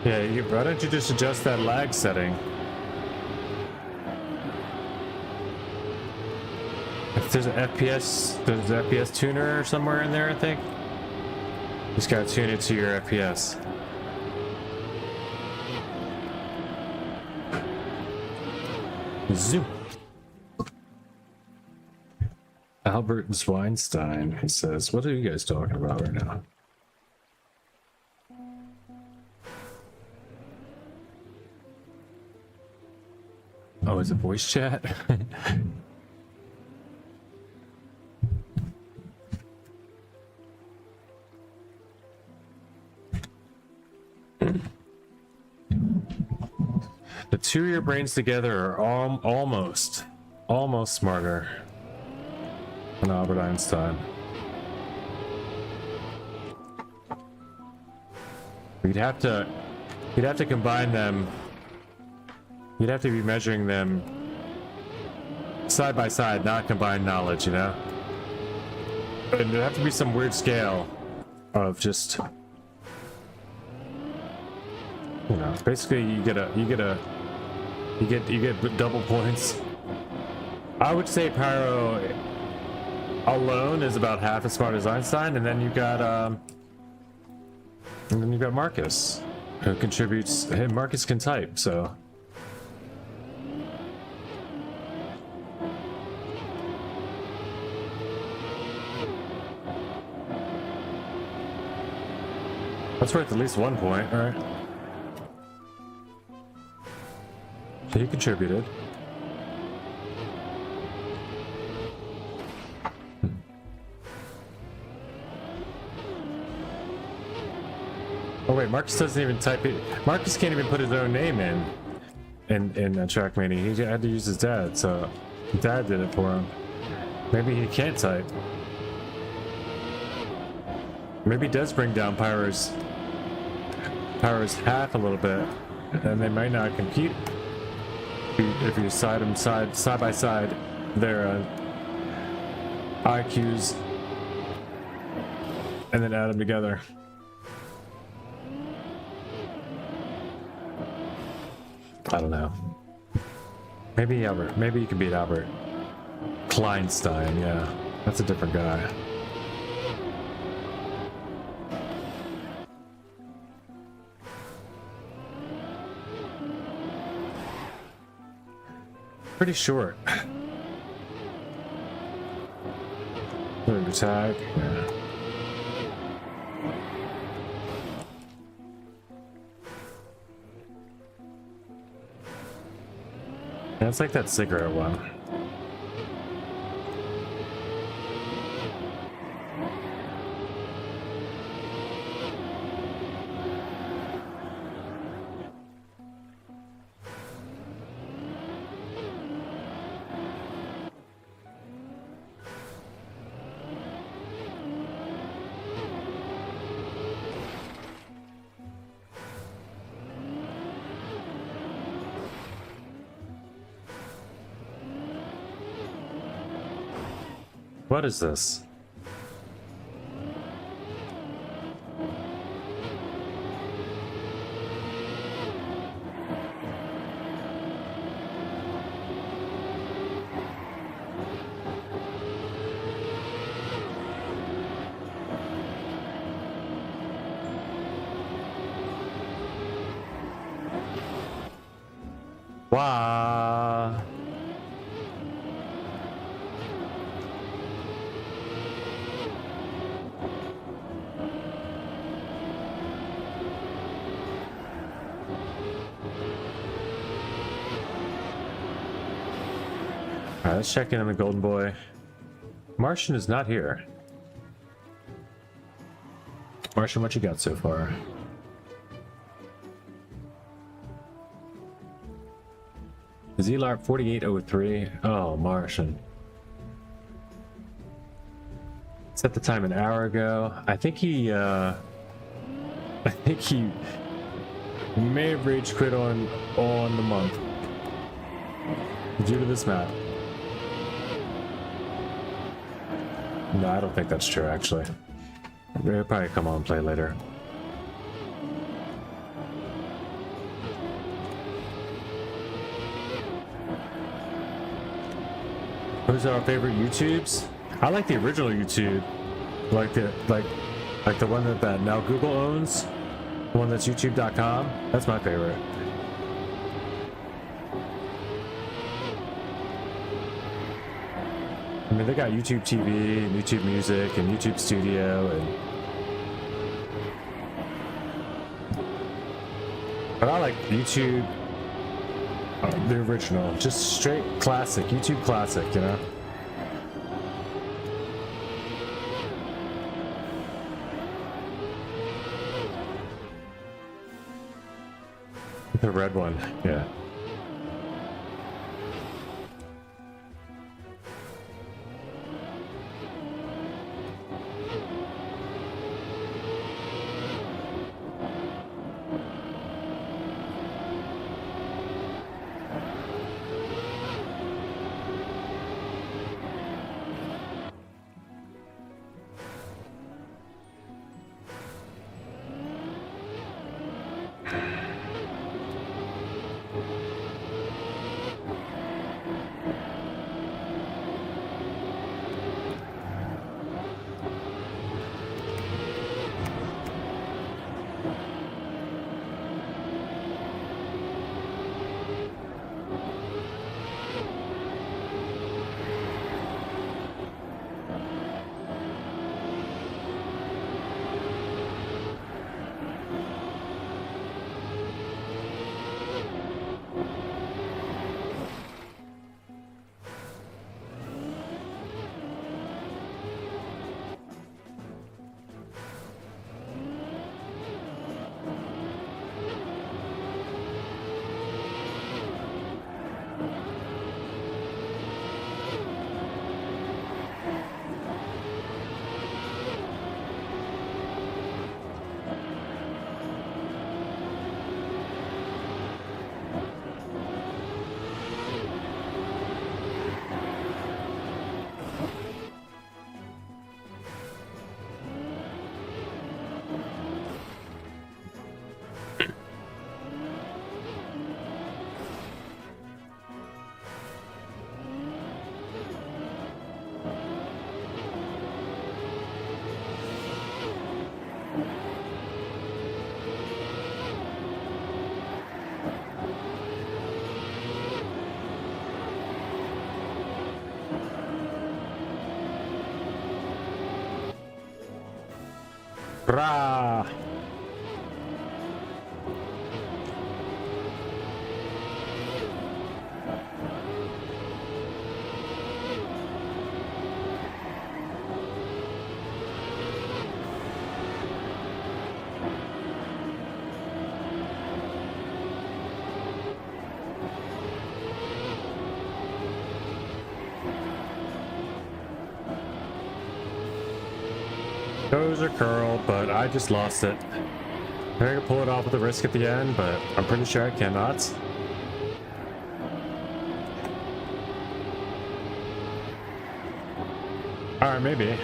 Yeah, why don't you just adjust that lag setting? If there's an FPS tuner somewhere in there, I think. You just gotta tune it to your FPS. Zoom. Albert Weinstein, he says, what are you guys talking about right now? Oh, is it voice chat? The two of your brains together are almost smarter than Albert Einstein. You'd have to combine them. You'd have to be measuring them side by side, not combined knowledge, you know? And there'd have to be some weird scale of just, you know, basically you get double points. I would say Pyro alone is about half as smart as Einstein, and then you've got Marcus, who contributes. Hey, Marcus can type, so. That's worth at least 1 point, right? So he contributed. Oh wait, Marcus doesn't even type it. Marcus can't even put his own name in Trackmania. He had to use his dad, so dad did it for him. Maybe he can't type. Maybe he does bring down Pyro's half a little bit, and they might not compete if you side by side their IQs and then add them together. I don't know. Maybe Albert. Maybe you can beat Albert Kleinstein. Yeah, that's a different guy. Pretty short. Tag. Yeah. Yeah, it's like that cigarette one. What is this? Wow. Alright, let's check in on the Golden Boy. Martian is not here. Martian, what you got so far? Z-LARP 4803. Oh, Martian. Set the time an hour ago. I think he may have rage quit on the month due to this map. No, I don't think that's true, actually. He'll probably come on and play later. Who's our favorite YouTubes? I like the original YouTube, like the one that now Google owns, the one that's YouTube.com. That's my favorite. I mean, they got YouTube TV and YouTube Music and YouTube Studio, but I like YouTube, the original, just straight classic, YouTube classic, you know. The red one, yeah. Rah! Toes are curled, but I just lost it. I could pull it off with a risk at the end, but I'm pretty sure I cannot. Alright, maybe.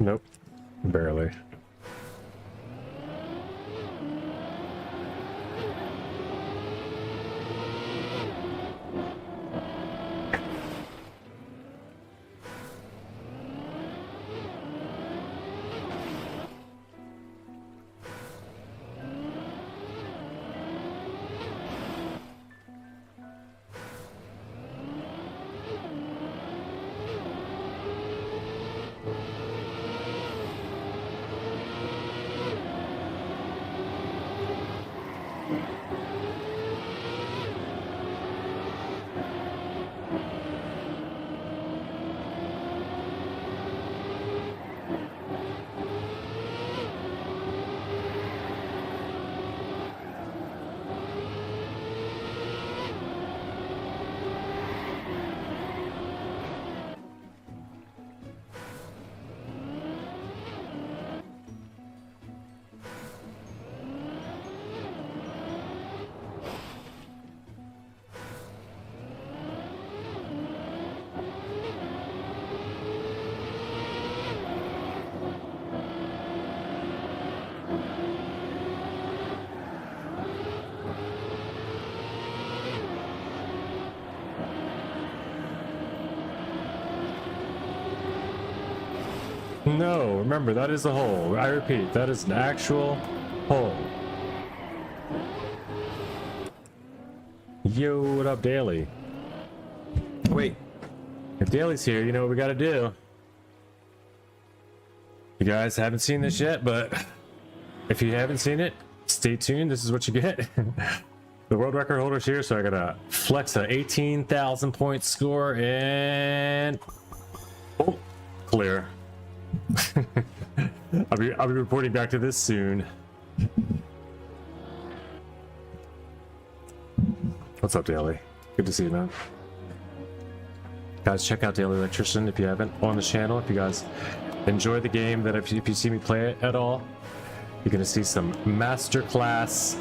Nope. Barely. No, remember, that is a hole. I repeat, that is an actual hole. Yo, what up, Daily? Wait, if Daly's here, you know what we gotta do. You guys haven't seen this yet, but if you haven't seen it, stay tuned. This is what you get. The world record holder's here, so I gotta flex an 18,000 point score and... Oh, clear. I'll be reporting back to this soon. What's up, Daily? Good to see you, man. Guys, check out Daily Electrician if you haven't on the channel. If you guys enjoy the game, that if you see me play it at all, you're gonna see some masterclass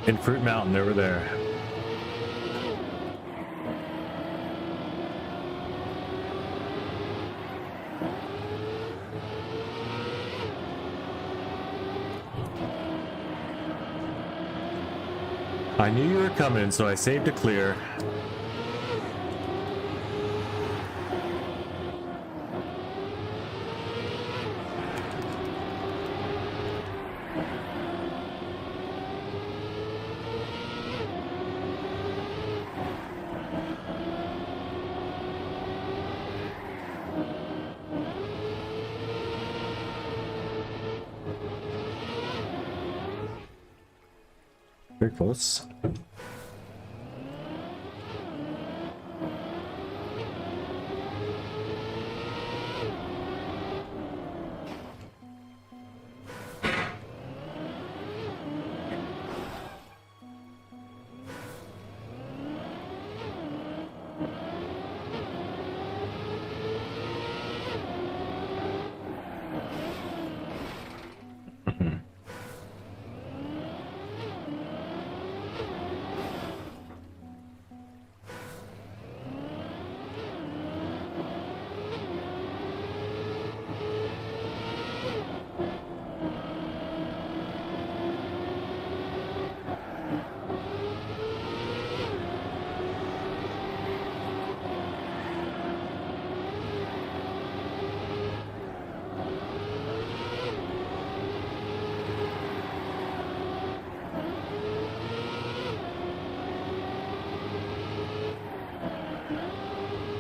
in Fruit Mountain over there. I knew you were coming, so I saved a clear. Very close.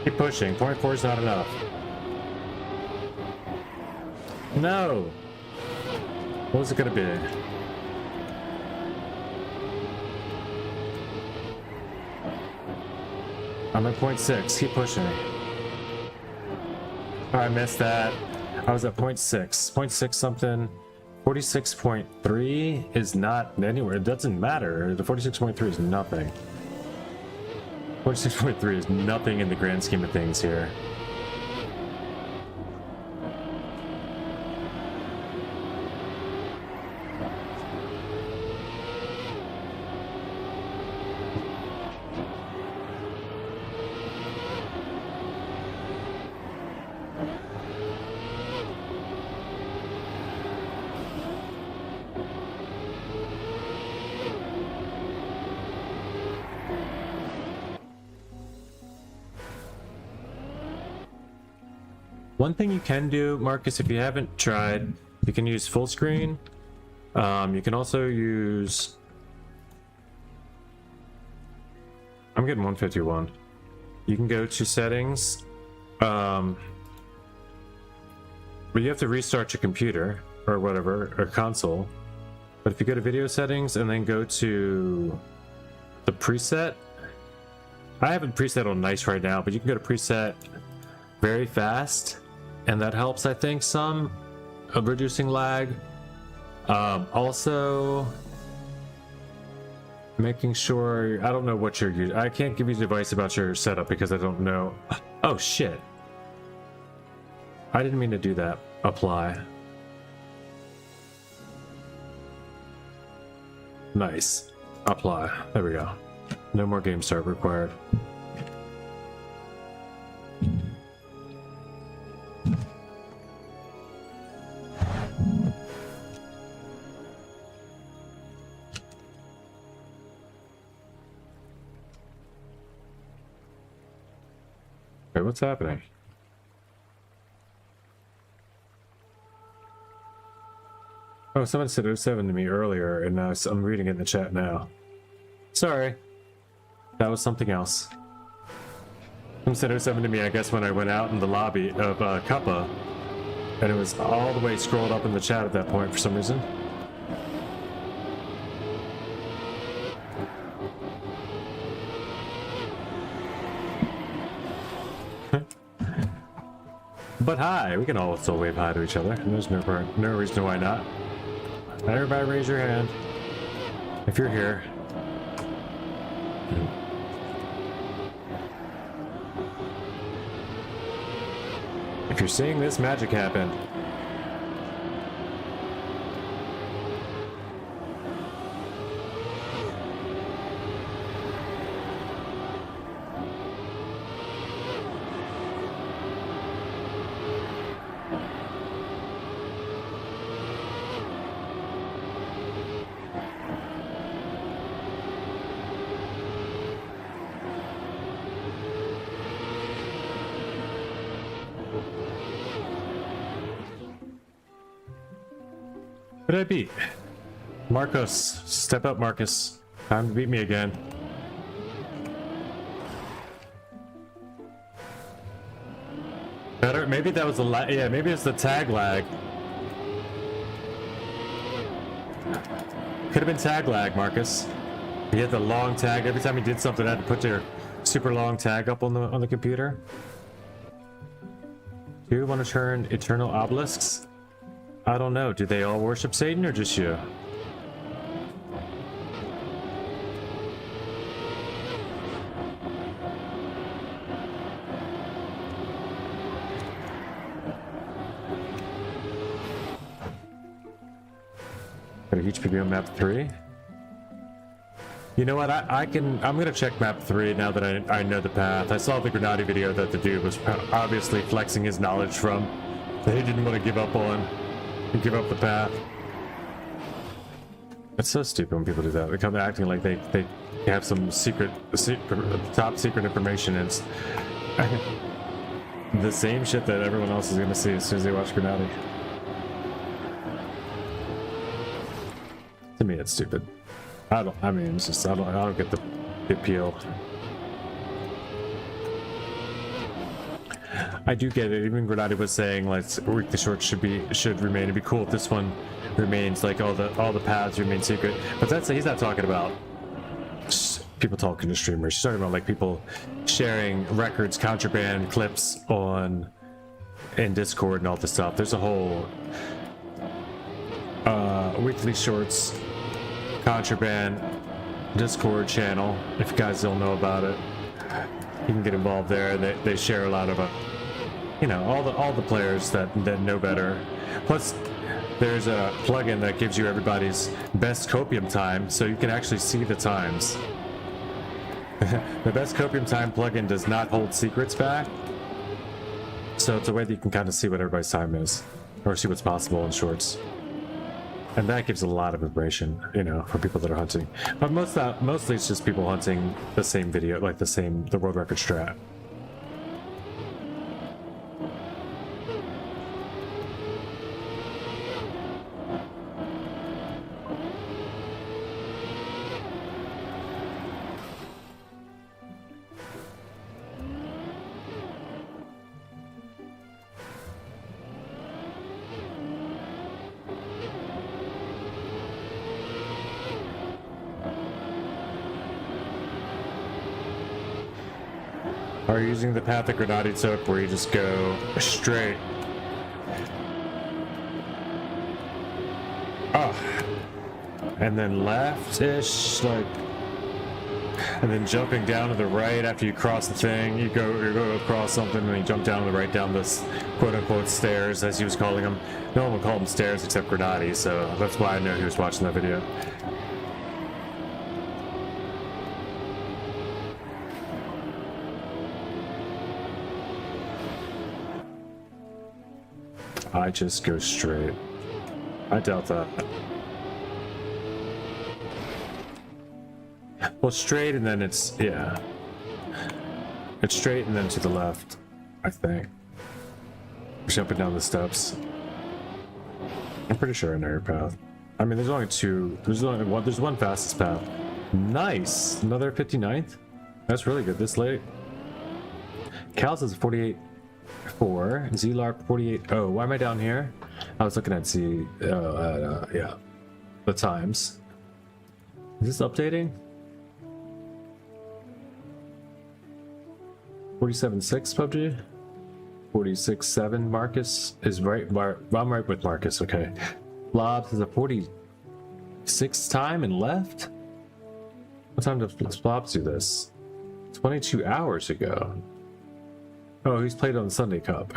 Keep pushing. 0.4 is not enough. No. What was it gonna be? I'm at 0.6. Keep pushing. Oh, I missed that. I was at 0.6. 0.6 something. 46.3 is not anywhere. It doesn't matter. The 46.3 is nothing. 46.3 is nothing in the grand scheme of things here. One thing you can do, Marcus, if you haven't tried, you can use full screen. You can also use... I'm getting 151. You can go to settings, but you have to restart your computer or whatever, or console. But if you go to video settings and then go to the preset, I have it preset on nice right now, but you can go to preset very fast, and that helps, I think, some of reducing lag. Also, making sure, I don't know what you're using. I can't give you advice about your setup because I don't know. Oh shit. I didn't mean to do that. Apply. Nice. Apply. There we go. No more game start required. Wait, what's happening? Oh, someone said 07 to me earlier, and I'm reading it in the chat now. Sorry. That was something else. Someone said 07 to me, I guess, when I went out in the lobby of Kappa, and it was all the way scrolled up in the chat at that point for some reason. But hi, we can all still wave hi to each other, and there's no reason why not. Everybody raise your hand if you're here. If you're seeing this magic happen. Who did I beat? Marcos. Step up, Marcus. Time to beat me again. Better? Maybe that was the yeah, maybe it's the tag lag. Could have been tag lag, Marcus. You had the long tag. Every time you did something, I had to put your super long tag up on the computer. Do you want to turn eternal obelisks? I don't know. Do they all worship Satan or just you? Got a huge preview on map 3. You know what? I'm gonna check map 3 now that I know the path. I saw the Granati video that the dude was obviously flexing his knowledge from, that he didn't want to give up on. Give up the path. It's so stupid when people do that. They come acting like they have some top secret information. And it's the same shit that everyone else is gonna see as soon as they watch Granati. To me, it's stupid. I mean, it's just I don't get the appeal. I do get it. Even Granati was saying like weekly shorts should remain. It'd be cool if this one remains like all the paths remain secret. But he's not talking about people talking to streamers. He's talking about like people sharing records, contraband clips in Discord and all this stuff. There's a whole weekly shorts contraband Discord channel. If you guys don't know about it, you can get involved there. They share a lot of all the players that know better. Plus, there's a plugin that gives you everybody's best copium time, so you can actually see the times. The best copium time plugin does not hold secrets back, so it's a way that you can kind of see what everybody's time is, or see what's possible in shorts. And that gives a lot of information, for people that are hunting. But mostly it's just people hunting the same video, like the world record strat. Are you using the path that Granati took where you just go straight? Oh. And then left-ish, like, and then jumping down to the right after you cross the thing. You go across something and then you jump down to the right down this quote-unquote stairs, as he was calling them. No one would call them stairs except Granati, so that's why I know he was watching that video. I just go straight. I doubt that. Well, straight and then it's, yeah. It's straight and then to the left, I think. Jumping down the steps. I'm pretty sure I know your path. I mean, there's only two. There's one fastest path. Nice! Another 59th? That's really good this late. Cal's is 48.4. Z-LARP 48.0. Why am I down here? I was looking at yeah. The times. Is this updating? 47.6 PUBG? 46.7 Marcus is right. I'm right with Marcus, okay. Blobs is a 46 time and left? What time did Blobs do this? 22 hours ago. Oh, he's played on the Sunday Cup.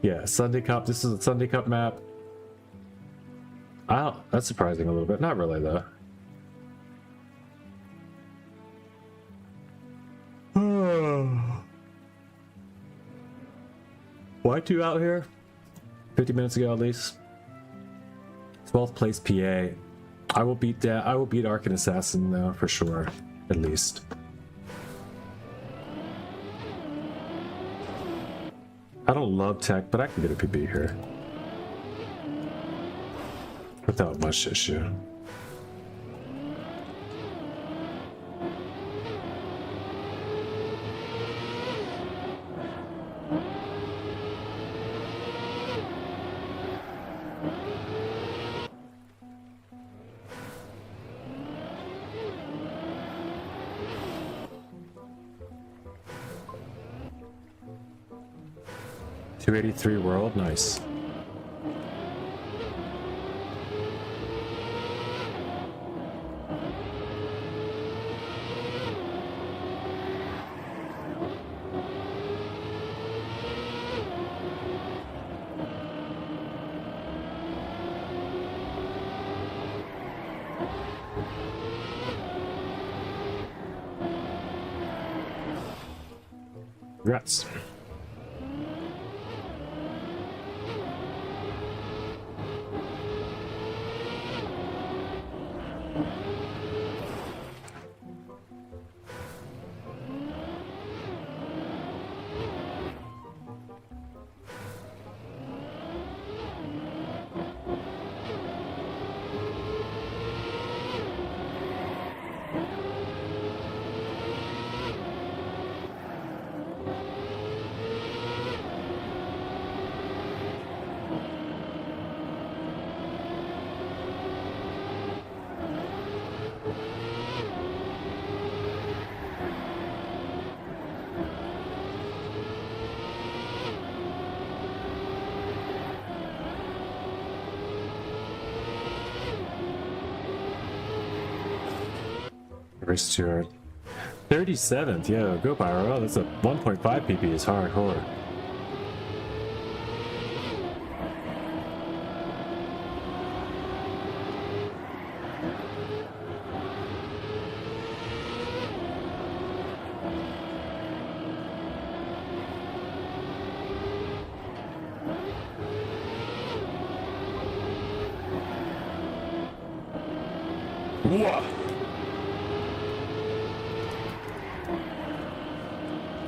Yeah, Sunday Cup. This is a Sunday Cup map. That's surprising a little bit. Not really, though. Why 2 out here? 50 minutes ago at least. 12th place PA. I will beat that. I will beat Arcan Assassin though, for sure. At least. I don't love tech, but I can get a PB here. Without much issue. .283 world, nice. Congrats. Race to our 37th, yeah, go Pyro. Oh, that's a 1.5 PP is hardcore. Whoa.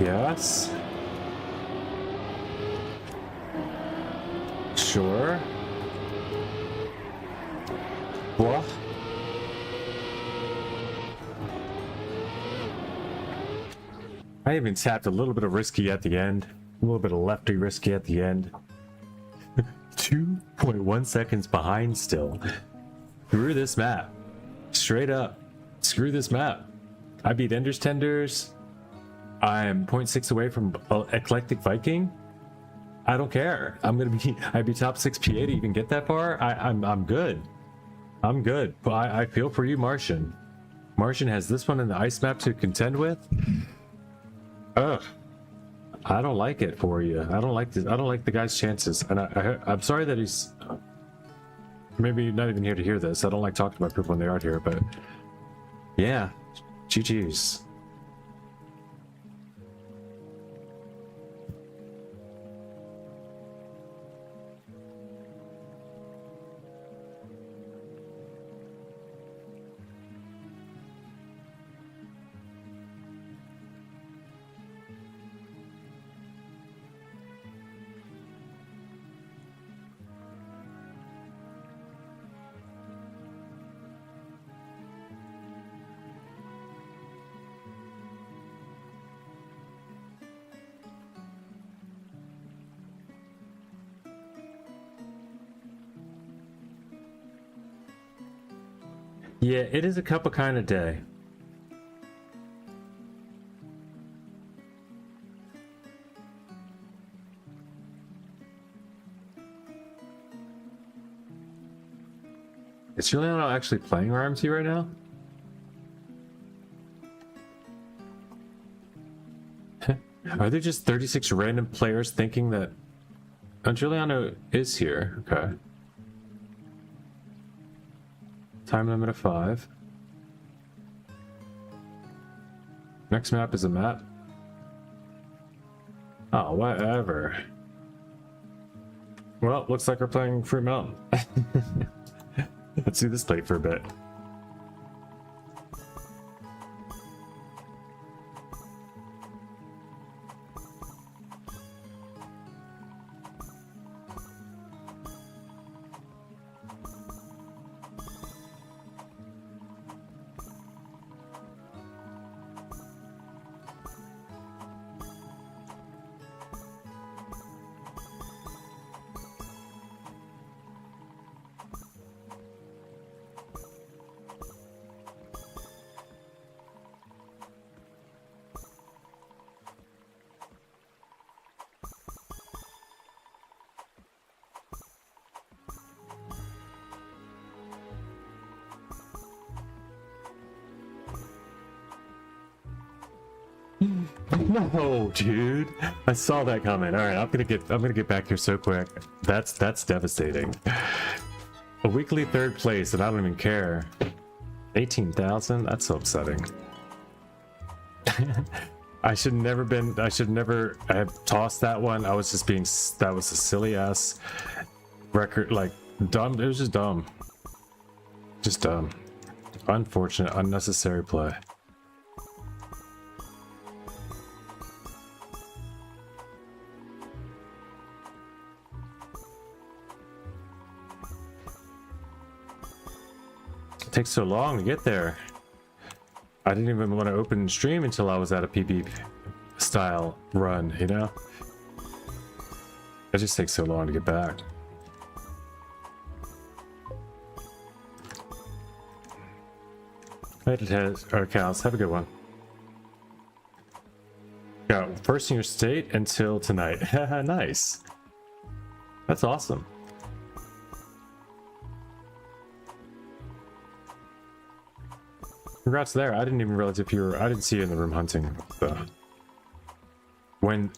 Yes. Sure. What? I even tapped a little bit of risky at the end. A little bit of lefty risky at the end. 2.1 seconds behind still. Screw this map. Straight up. Screw this map. I beat Ender's Tenders. I'm 0.6 away from Eclectic Viking. I don't care. I'd be top 6 PA to even get that far. I'm good. I'm good. But I feel for you, Martian. Martian has this one in the ice map to contend with. Ugh. I don't like it for you. I don't like this. I don't like the guy's chances. And I'm sorry that he's maybe not even here to hear this. I don't like talking about people when they aren't here, but yeah, GG's. Yeah, it is a cup of kind of day. Is Juliano actually playing RMT right now? Are there just 36 random players thinking that... Oh, Juliano is here. Okay. Time limit of 5. Next map is a map. Oh, whatever. Well, looks like we're playing Fruit Mountain. Let's do this plate for a bit. No, dude. I saw that coming. All right, I'm gonna get back here so quick. That's devastating. A weekly 3rd place, and I don't even care. 18,000. That's so upsetting. I should never have tossed that one. I was just being. That was a silly ass record. Like dumb. It was just dumb. Just dumb. Unfortunate. Unnecessary play. It takes so long to get there. I didn't even want to open stream until I was at a PB style run, you know? It just takes so long to get back. Cows, have a good one. Yeah, first in your state until tonight. Nice. That's awesome. Congrats there. I didn't even realize if you were... I didn't see you in the room hunting. So. When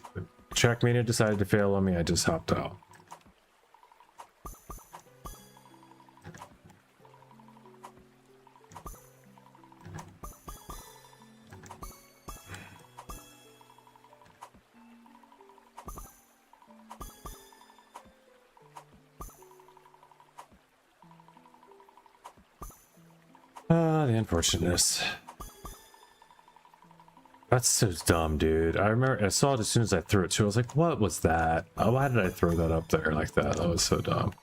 Trackmania decided to fail on me, I just hopped out. The unfortunateness. That's so dumb, dude. I remember I saw it as soon as I threw it too. I was like, what was that? Oh, why did I throw that up there like that? That was so dumb.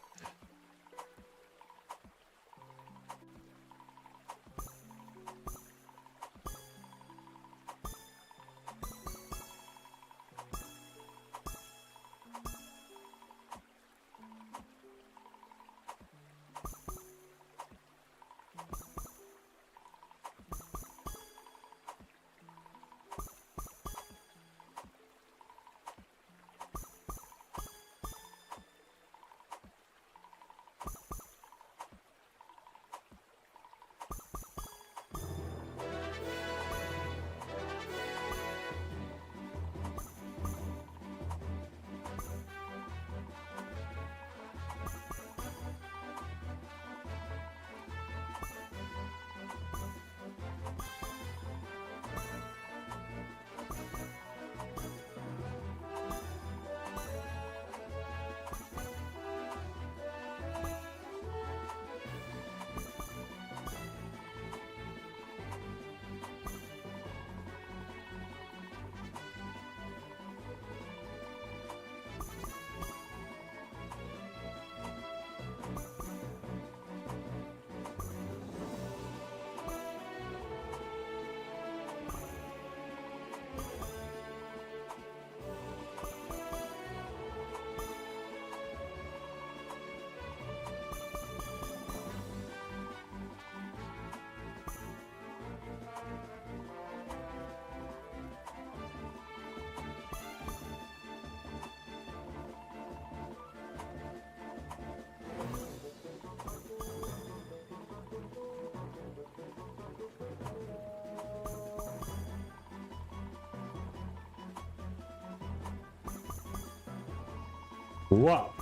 Whoa.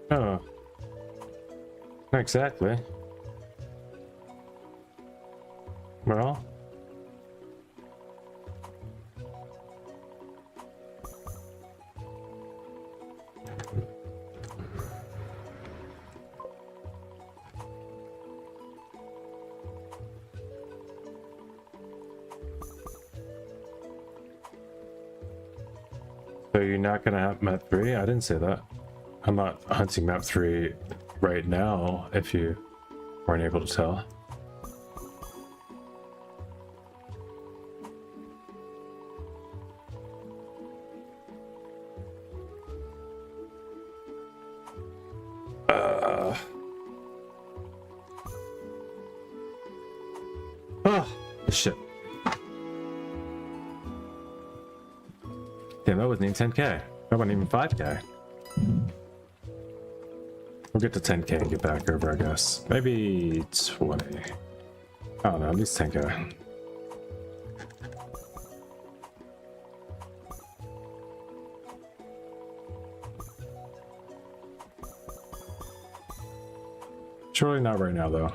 Oh, not exactly. Well, so you're not gonna have map 3? I didn't say that. I'm not hunting map 3 right now, if you weren't able to tell. Oh, shit. Damn, that wasn't even 10k. That wasn't even 5k. We'll get to 10k and get back over, I guess. Maybe 20. I don't know, at least 10k. Surely not right now, though.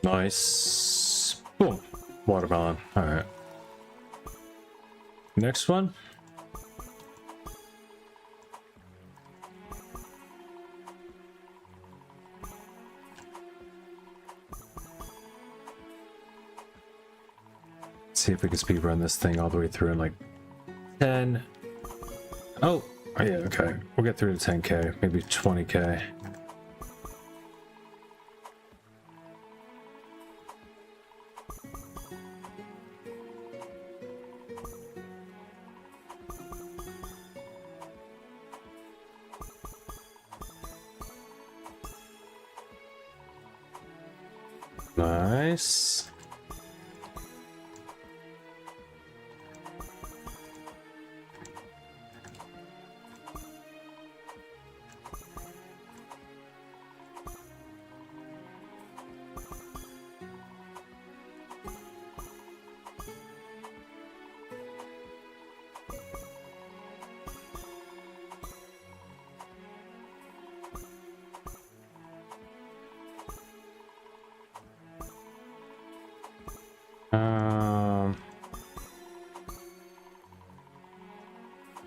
Nice. Boom. Watermelon. All right. Next one. See if we can speed run this thing all the way through in like 10. Oh, yeah, okay. We'll get through to 10K, maybe 20K. Nice.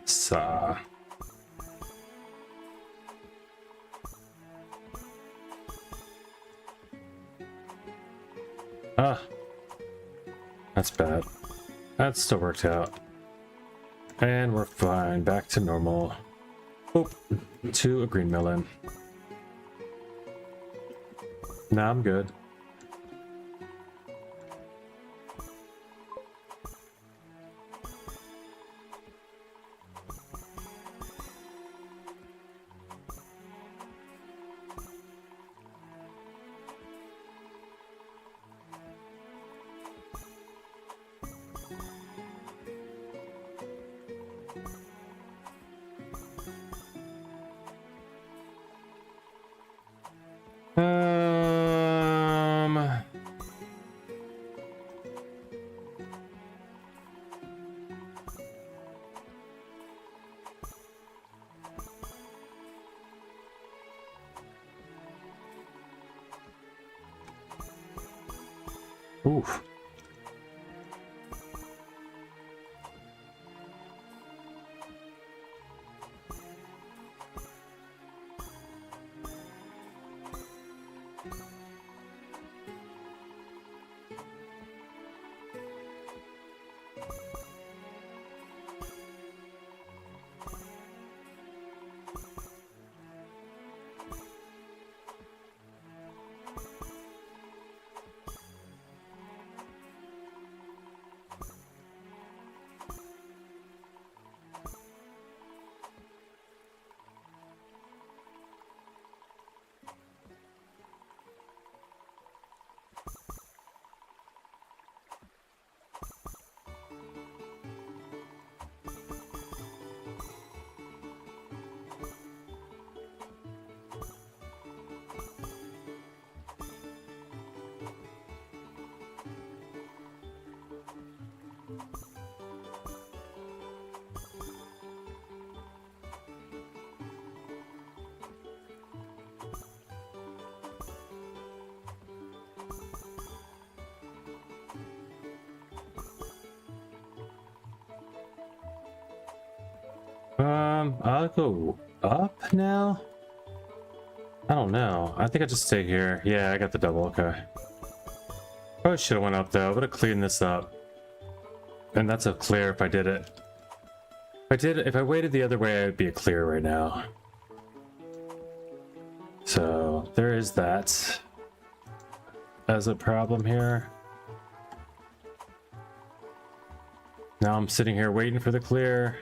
So that's bad. That still worked out. And we're fine. Back to normal. Oh, to a green melon. Nah, I'm good. Oof. I'll go up now. I don't know. I think I just stay here. Yeah, I got the double. Okay. Probably should have went up though. Would have cleaned this up. And that's a clear if I did it. If I waited the other way, I'd be a clear right now. So there is that as a problem here. Now I'm sitting here waiting for the clear.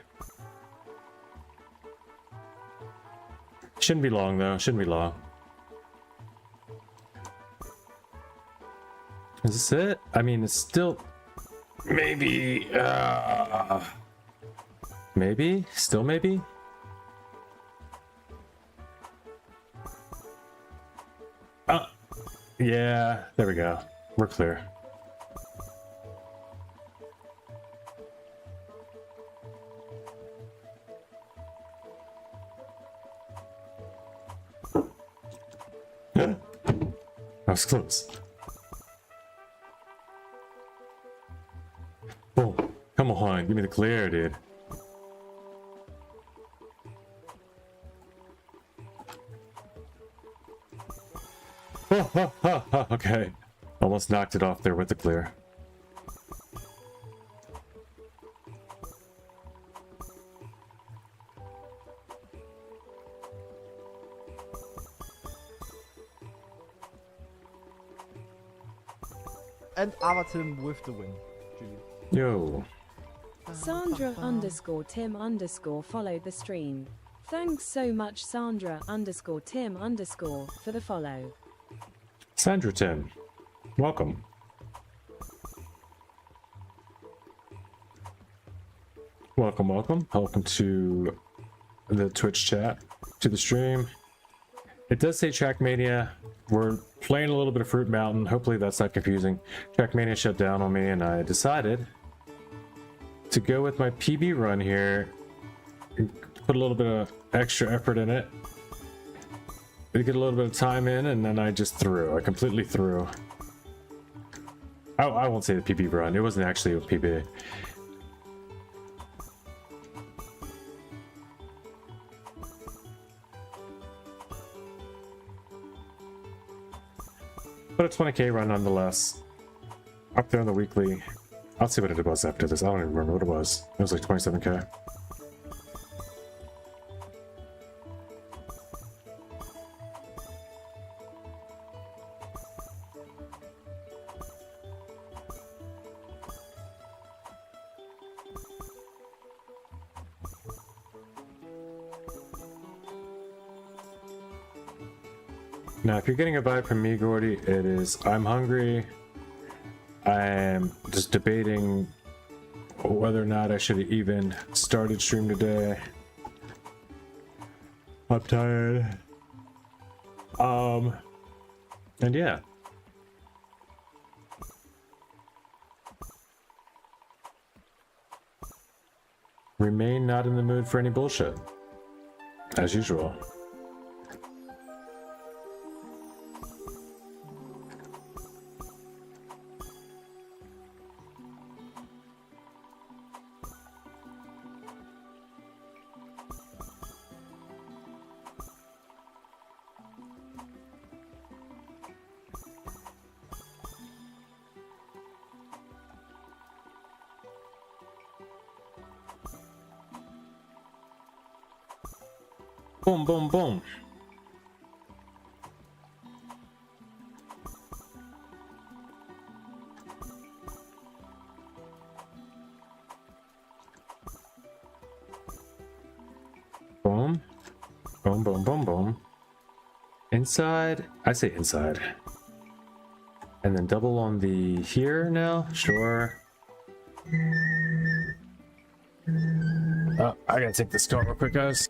Shouldn't be long though. Shouldn't be long. Is this it? I mean, it's still maybe. Maybe? Still maybe? Yeah, there we go. We're clear. That was close. Boom. Come on, give me the clear, dude. Okay. Almost knocked it off there with the clear. And Avatim with the win. GG. Yo. Sandra_Tim_ followed the stream. Thanks so much Sandra_Tim_ for the follow. Sandra Tim. Welcome. Welcome, welcome. Welcome to the Twitch chat, to the stream. It does say Trackmania. We're playing a little bit of Fruit Mountain. Hopefully that's not confusing. Trackmania shut down on me and I decided to go with my PB run here. Put a little bit of extra effort in it. To get a little bit of time in, and then I just threw. I completely threw. I won't say the PB run. It wasn't actually a PB. But a 20k run nonetheless. Up there on the weekly. I'll see what it was after this. I don't even remember what it was. It was like 27k. Now, if you're getting a vibe from me, Gordy, it is I'm hungry. I'm just debating whether or not I should have even started stream today. I'm tired. And yeah. Remain not in the mood for any bullshit. As usual. Boom, boom, boom. Boom. Boom, boom, boom, boom. Inside. I say inside. And then double on the here now. Sure. I gotta take this call real quick, guys.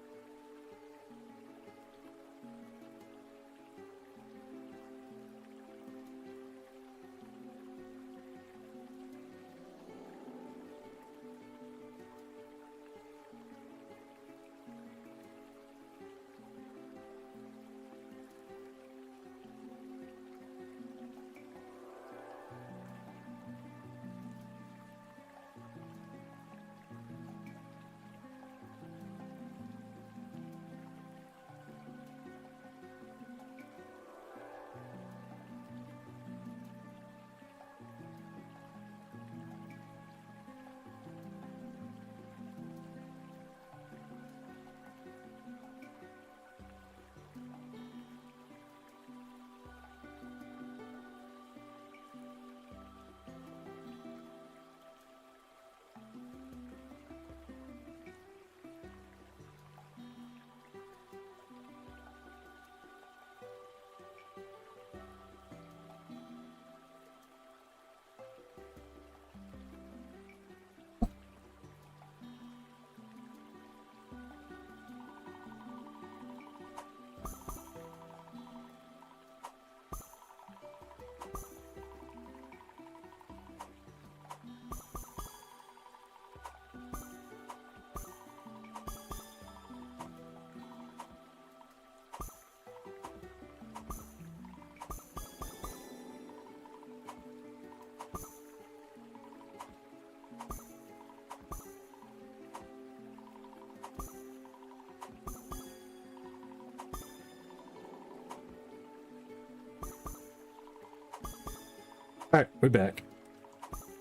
Alright, we're back.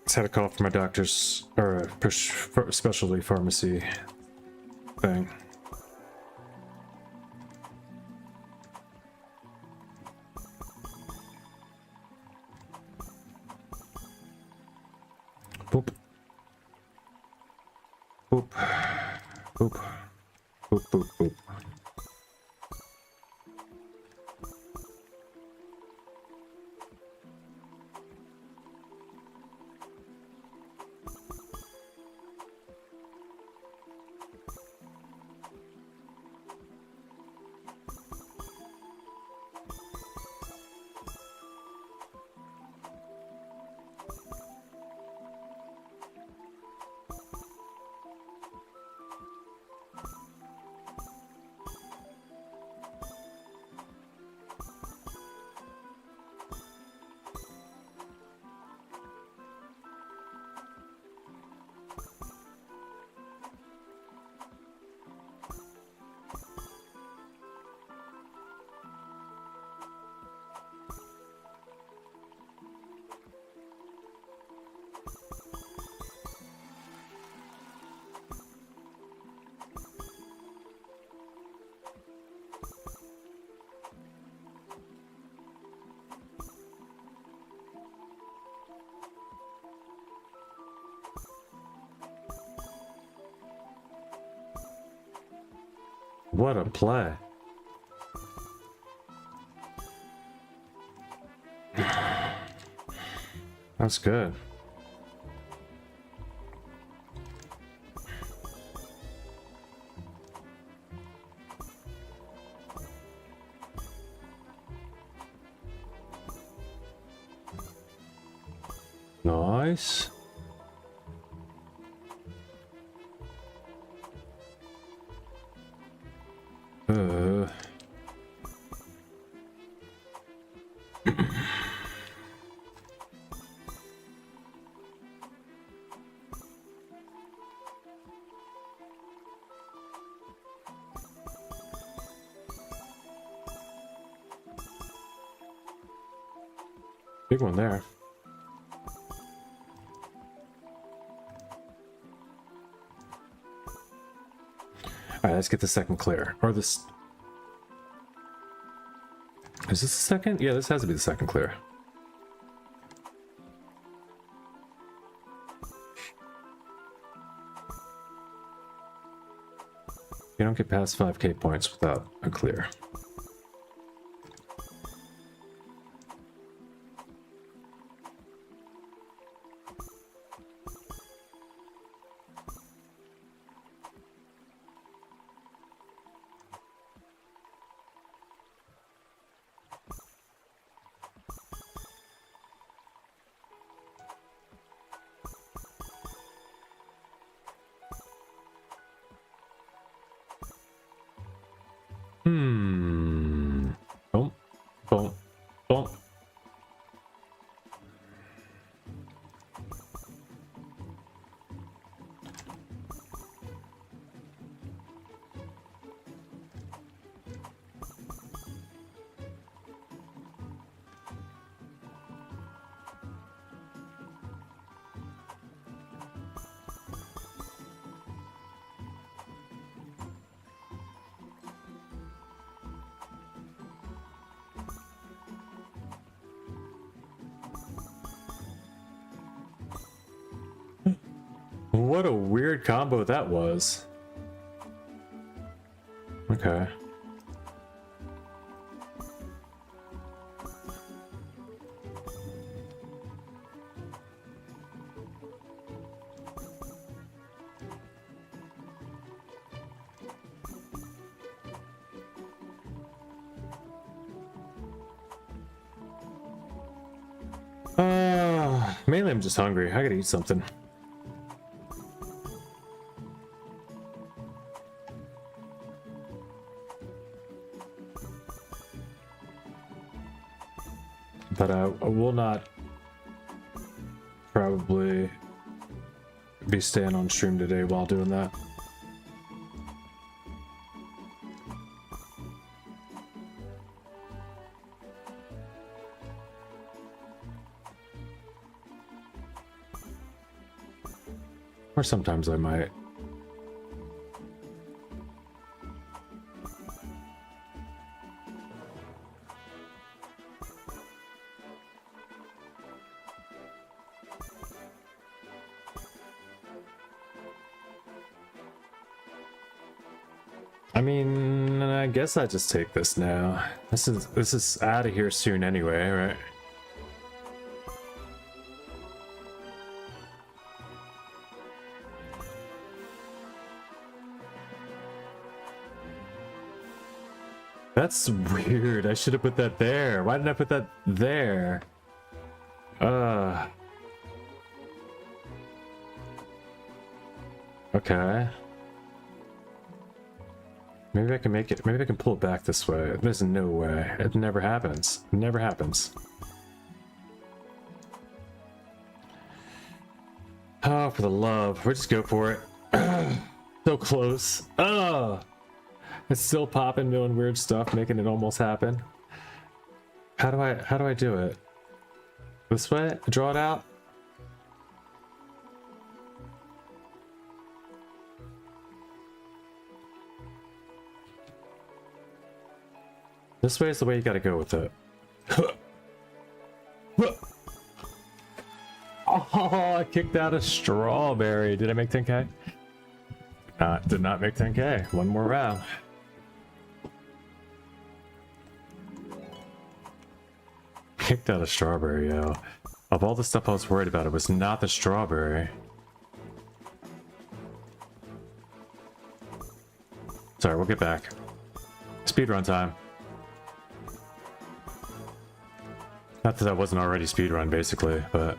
Just had a call from my doctor's, or a specialty pharmacy thing. Boop. Boop. Boop. Boop, boop, boop. What a play. That's good. Nice. Big one there. All right, let's get the second clear. Or this... Is this the second? Yeah, this has to be the second clear. You don't get past 5k points without a clear. Boom, boom, boom. What a weird combo that was. Okay. Mainly I'm just hungry. I gotta eat something. But I will not probably be staying on stream today while doing that. Or sometimes I might. I mean, I guess I just take this now. This is out of here soon anyway, right? That's weird. I should have put that there. Why didn't I put that there? Okay. Maybe I can make it. Maybe I can pull it back this way. There's no way. It never happens. It never happens. Oh, for the love. We'll just go for it. So close. Oh! It's still popping, doing weird stuff, making it almost happen. How do I do it? This way? Draw it out? This way is the way you gotta go with it. Oh, I kicked out a strawberry. Did I make 10k? Did not make 10k. One more round. Kicked out a strawberry, yo. Of all the stuff I was worried about, it was not the strawberry. Sorry, we'll get back. Speedrun time. Not that I wasn't already speedrun, basically, but...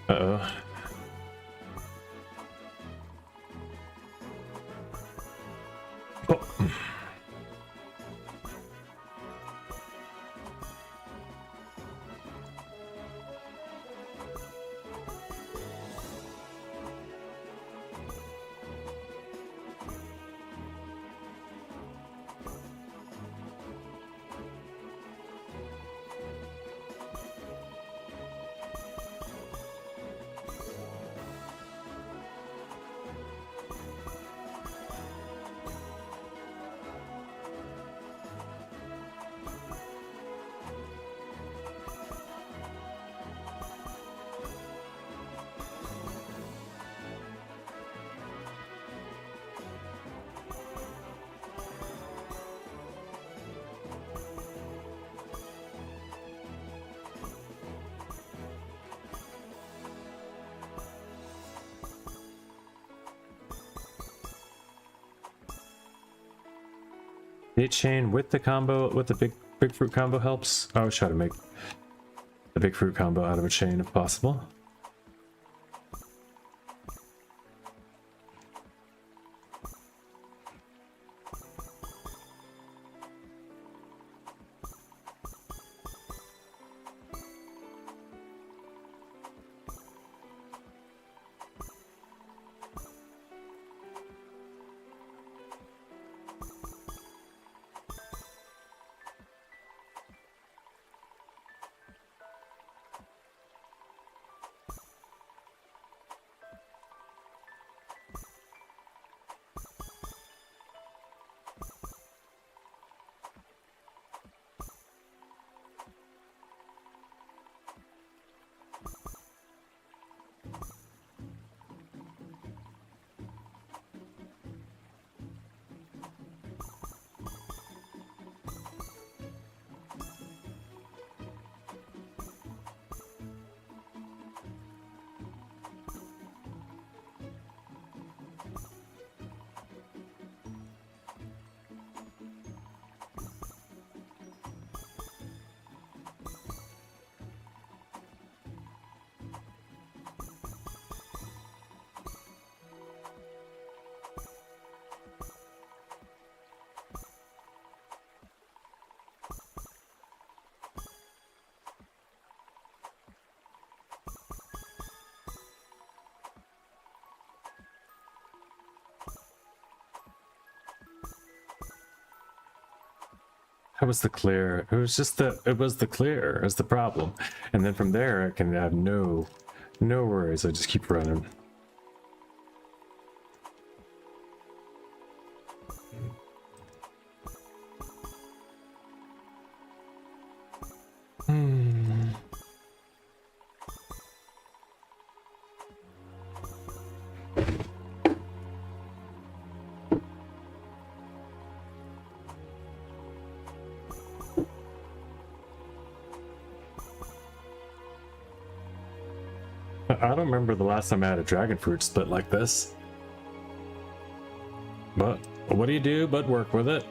Uh-oh. Oh. Hit chain with the combo, with the big fruit combo helps. I always try to make the big fruit combo out of a chain if possible. That was the clear. It was just the. It was the clear is the problem, and then from there I can have no worries. I just keep running. I don't remember the last time I had a dragon fruit split like this. But what do you do but work with it?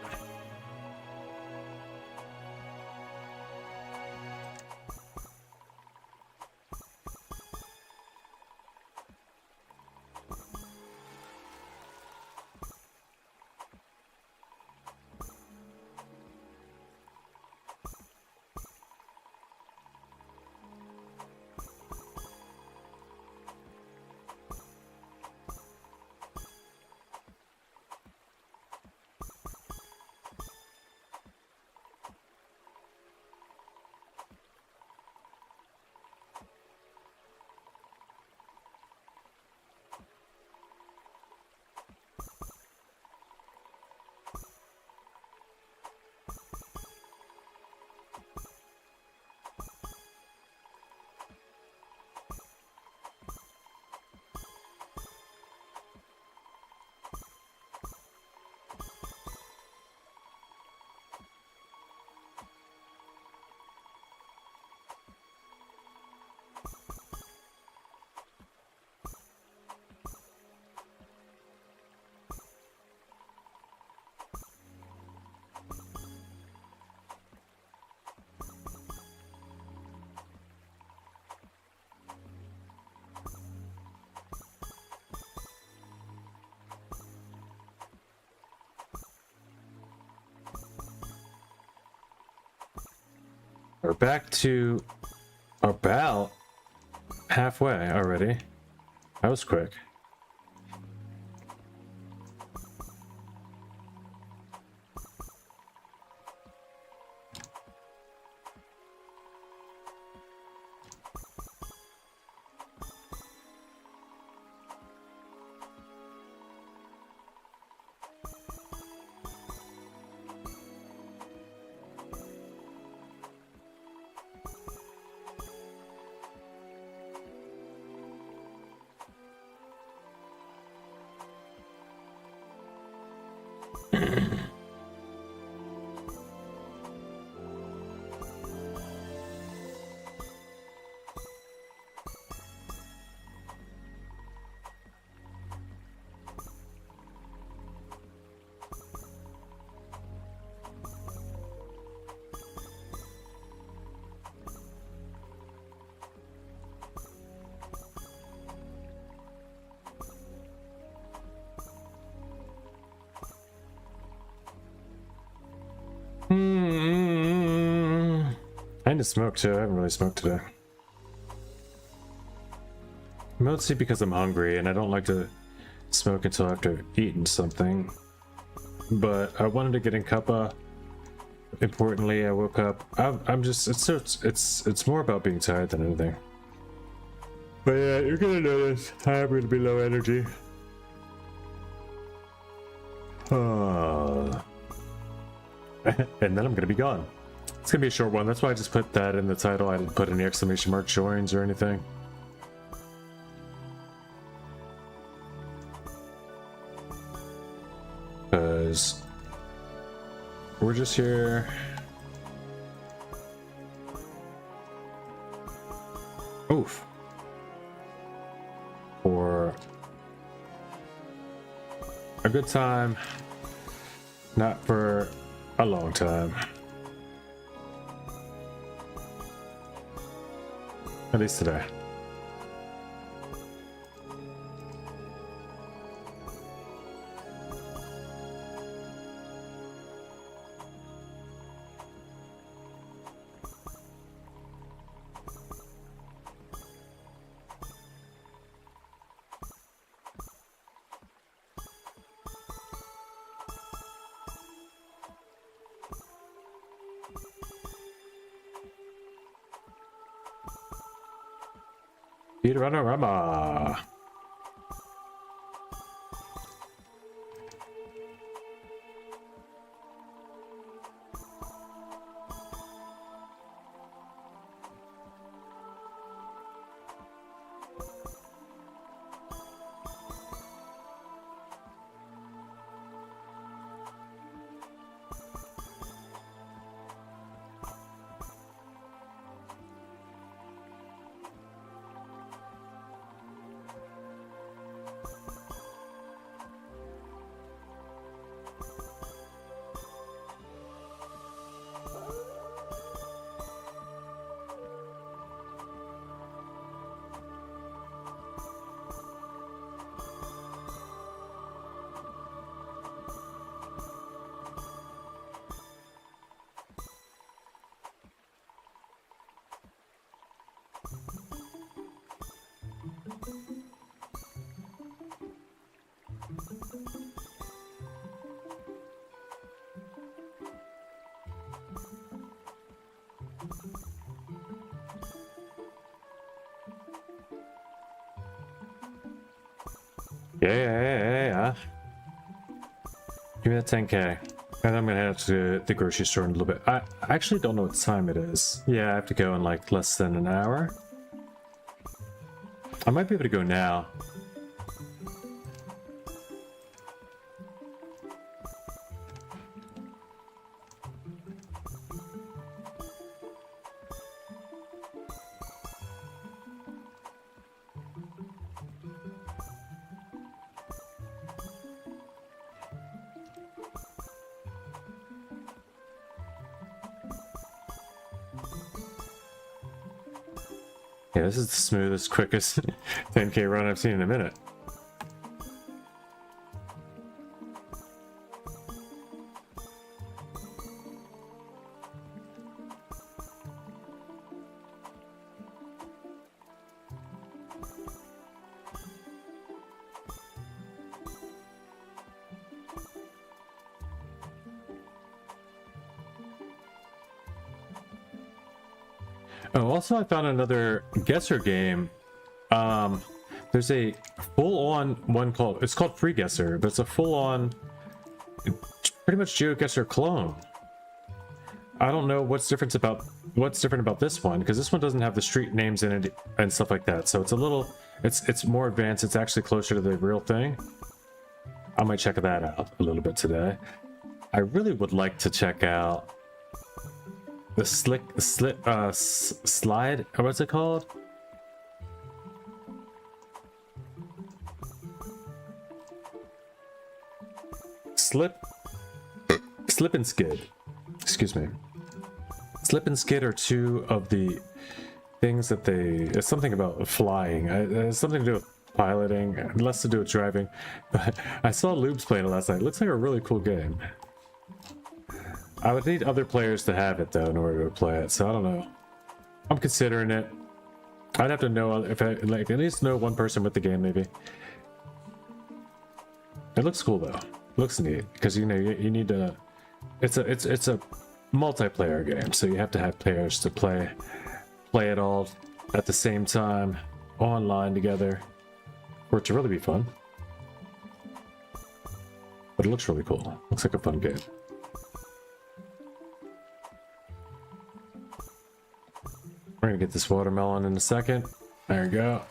We're back to about halfway already. That was quick. I need to smoke too. I haven't really smoked today. Mostly because I'm hungry and I don't like to smoke until after eating something. But I wanted to get in cuppa. Importantly, I woke up. I'm just it's more about being tired than anything. But yeah, you're gonna notice I'm gonna be low energy. And then I'm gonna be gone. It's gonna be a short one. That's why I just put that in the title. I didn't put any exclamation mark joins or anything. Because we're just here. Oof. For a good time, not for a long time. At least today. Speedrunner-rama. Yeah. Give me that 10K. And I'm gonna head to the grocery store in a little bit. I actually don't know what time it is. Yeah, I have to go in like less than an hour. I might be able to go now. Yeah, this is the smoothest, quickest 10K run I've seen in a minute. Oh, also I found another guesser game. There's a full-on one it's called Free Guesser, but it's a full-on, pretty much GeoGuessr clone. I don't know what's different about this one, because this one doesn't have the street names in it and stuff like that. So it's a little, it's more advanced. It's actually closer to the real thing. I might check that out a little bit today. I really would like to check out the slide, or what's it called? Slip and skid. Excuse me. Slip and skid are two of the things that it's something about flying. It has something to do with piloting, less to do with driving. But I saw Lubes playing it last night. It looks like a really cool game. I would need other players to have it though in order to play it, so I don't know. I'm considering it. I'd have to know if I like at least know one person with the game maybe. It looks cool though. It looks neat because you know you need to. It's a multiplayer game, so you have to have players to play it all at the same time online together for it to really be fun. But it looks really cool. Looks like a fun game. We're gonna get this watermelon in a second. There we go.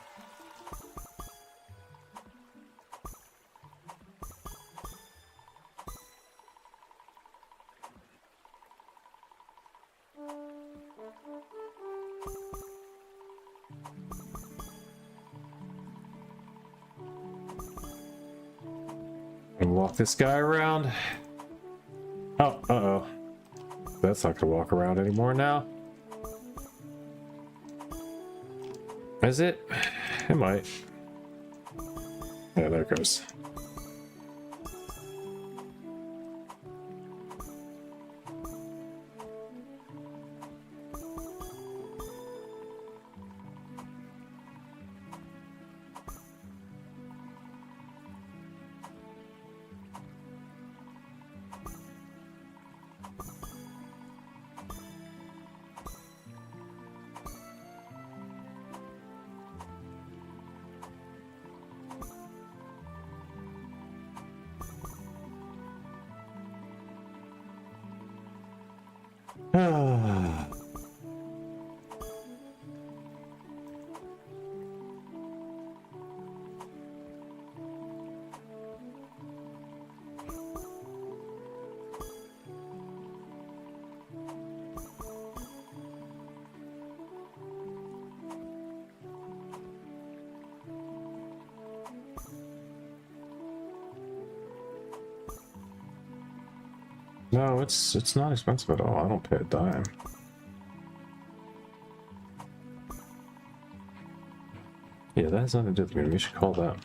And walk this guy around. Oh, uh-oh. That's not gonna walk around anymore now. Is it? It might. Yeah, there it goes. Ah. No, it's not expensive at all. I don't pay a dime. Yeah, that has nothing to do with me. We should call that.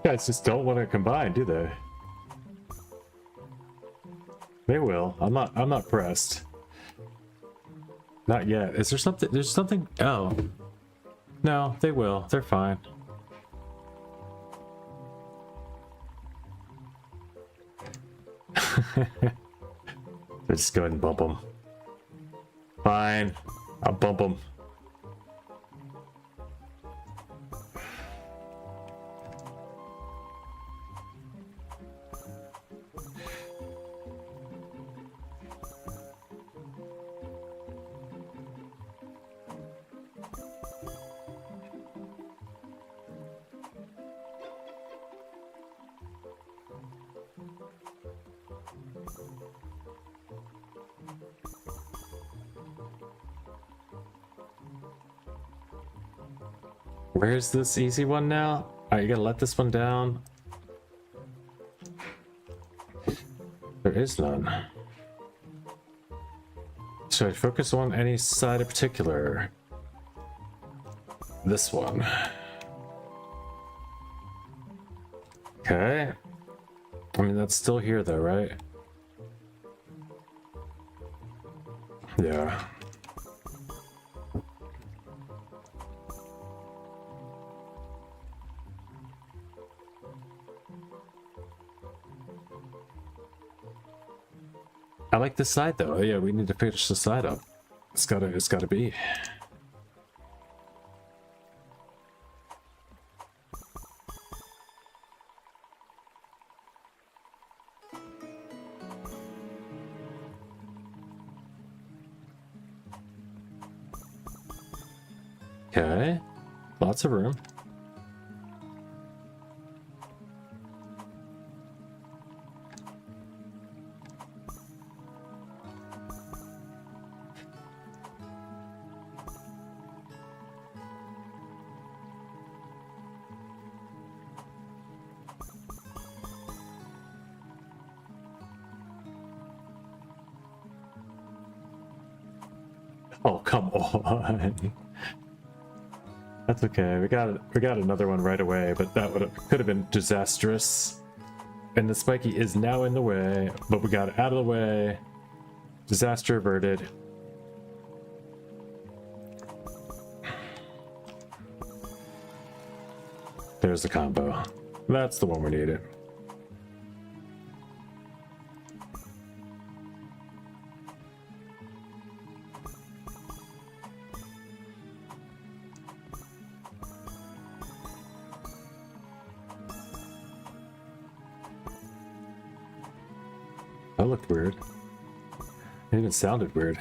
Guys just don't want to combine, do they? They will. I'm not pressed. Not yet. Is there something? There's something. Oh. No, they will. They're fine. Just go ahead and bump them. Fine. I'll bump them. Where's this easy one now? Alright, you gotta let this one down. There is none. Should I focus on any side in particular? This one. Okay. I mean, that's still here though, right? Yeah. I like this side though. Oh, yeah, we need to finish the side up. It's gotta be. Okay. Lots of room. Oh, come on. That's okay. We got another one right away, but that could have been disastrous. And the spiky is now in the way, but we got it out of the way. Disaster averted. There's the combo. That's the one we needed. That looked weird. It even sounded weird.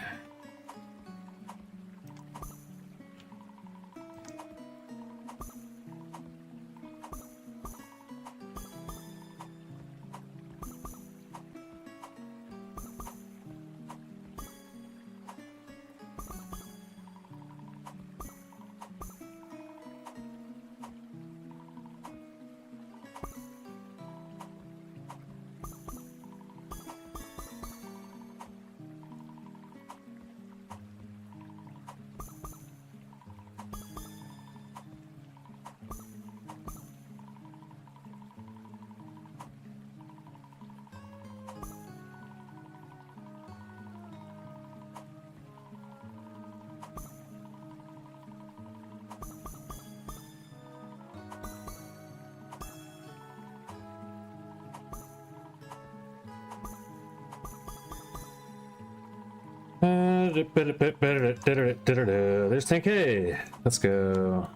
There's 10K. Let's go.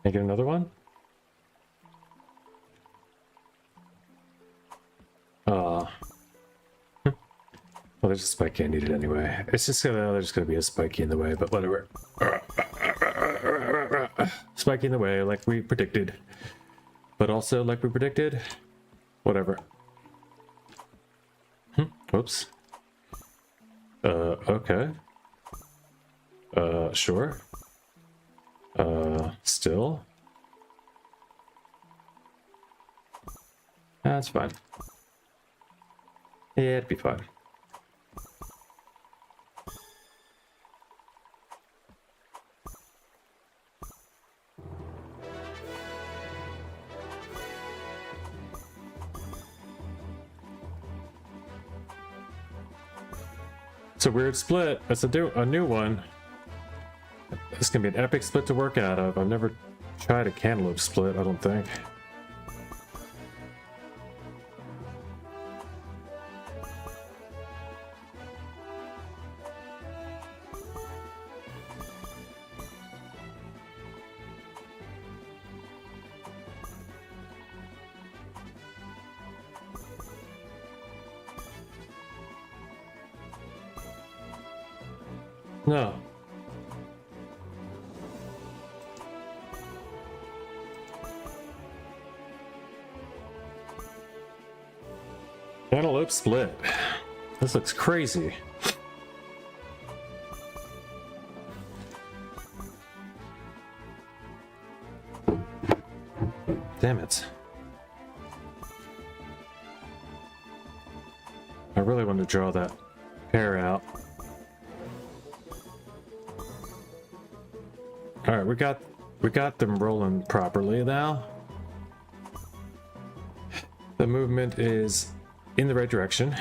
Can I get another one? Well, there's a spike key needed anyway. It's just gonna, there's gonna be a spike key in the way, but whatever. Spike key in the way, like we predicted. But also, like we predicted, whatever. Whoops. Okay. Sure. Still. That's fine. Yeah, it'd be fine. It's a weird split. It's a new one. This can be an epic split to work out of. I've never tried a cantaloupe split, I don't think. No. Cantaloupe split. This looks crazy. Damn it. I really want to draw that pair out. All right, we got them rolling properly now. The movement is in the right direction.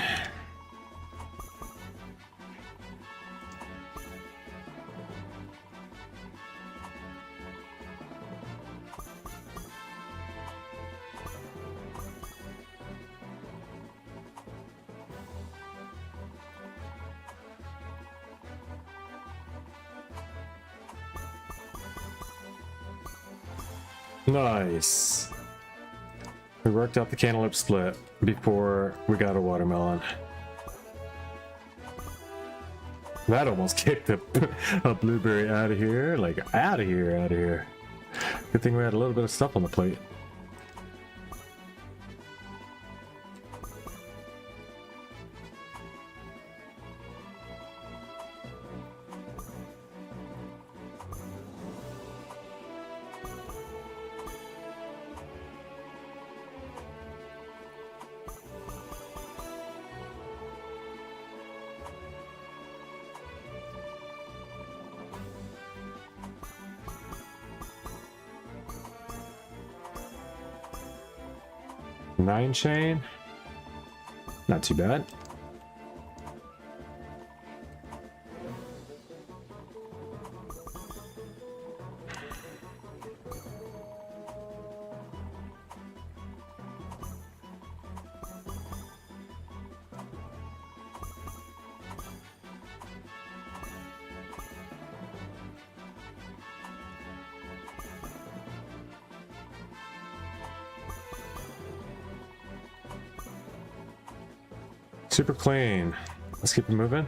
Nice. We worked out the cantaloupe split before we got a watermelon. That almost kicked a blueberry out of here. Like, out of here, out of here. Good thing we had a little bit of stuff on the plate. Nine chain, not too bad. Super clean. Let's keep it moving.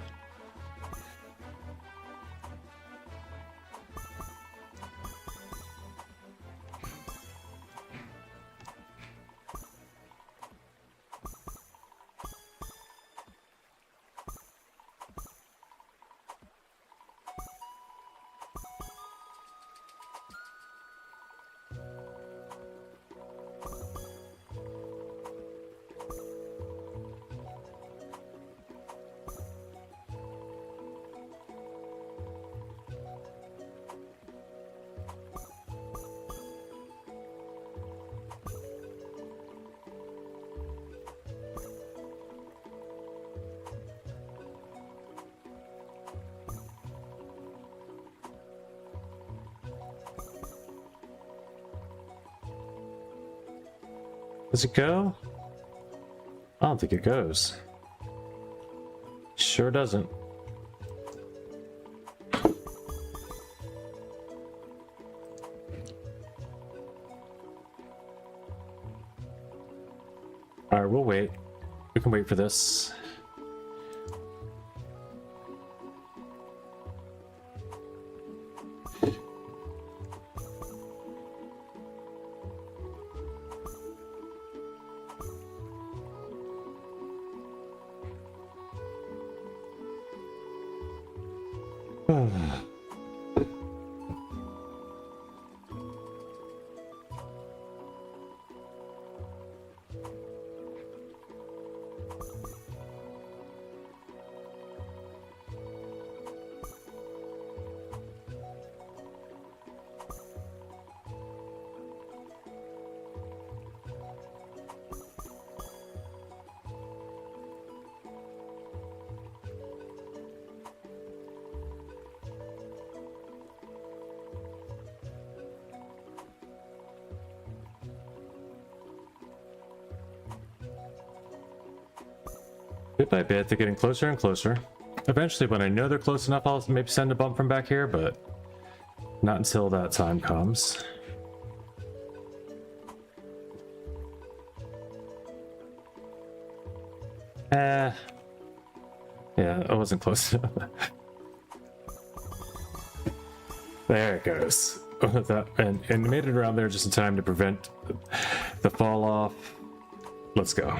Does it go? I don't think it goes. Sure doesn't. Alright, we'll wait. We can wait for this. Bit by bit, they're getting closer and closer. Eventually, when I know they're close enough, I'll maybe send a bump from back here, but not until that time comes. Yeah, I wasn't close enough. There it goes. And made it around there just in time to prevent the fall off. Let's go.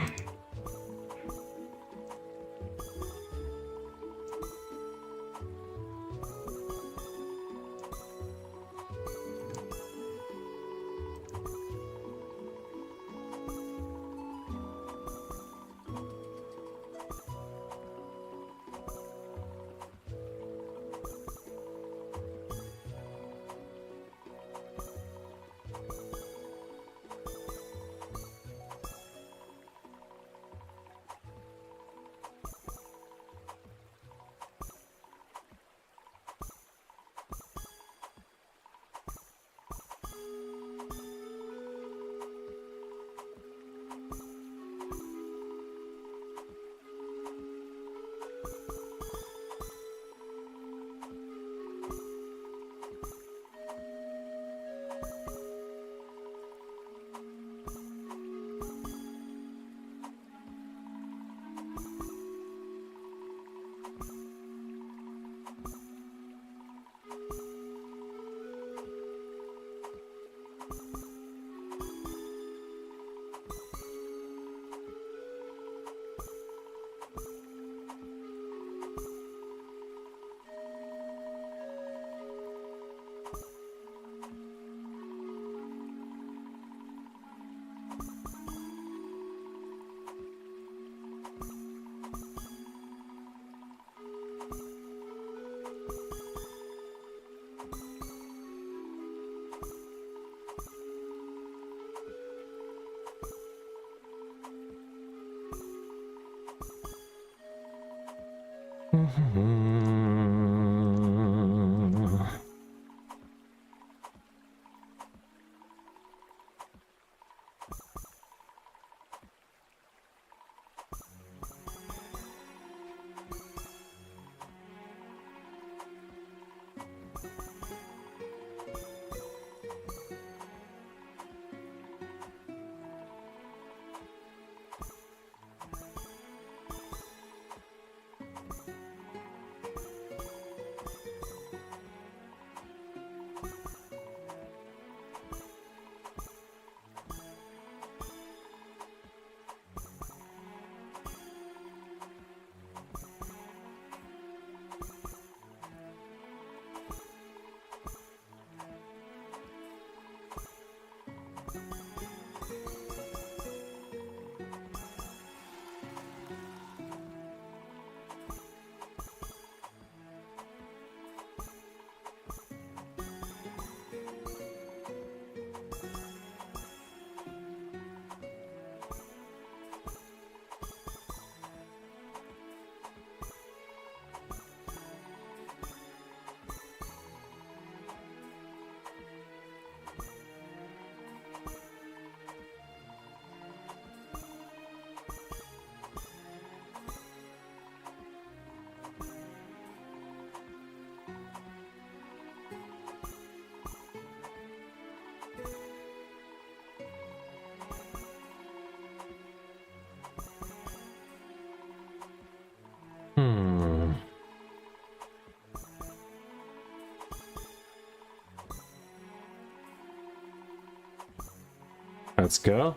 Let's go.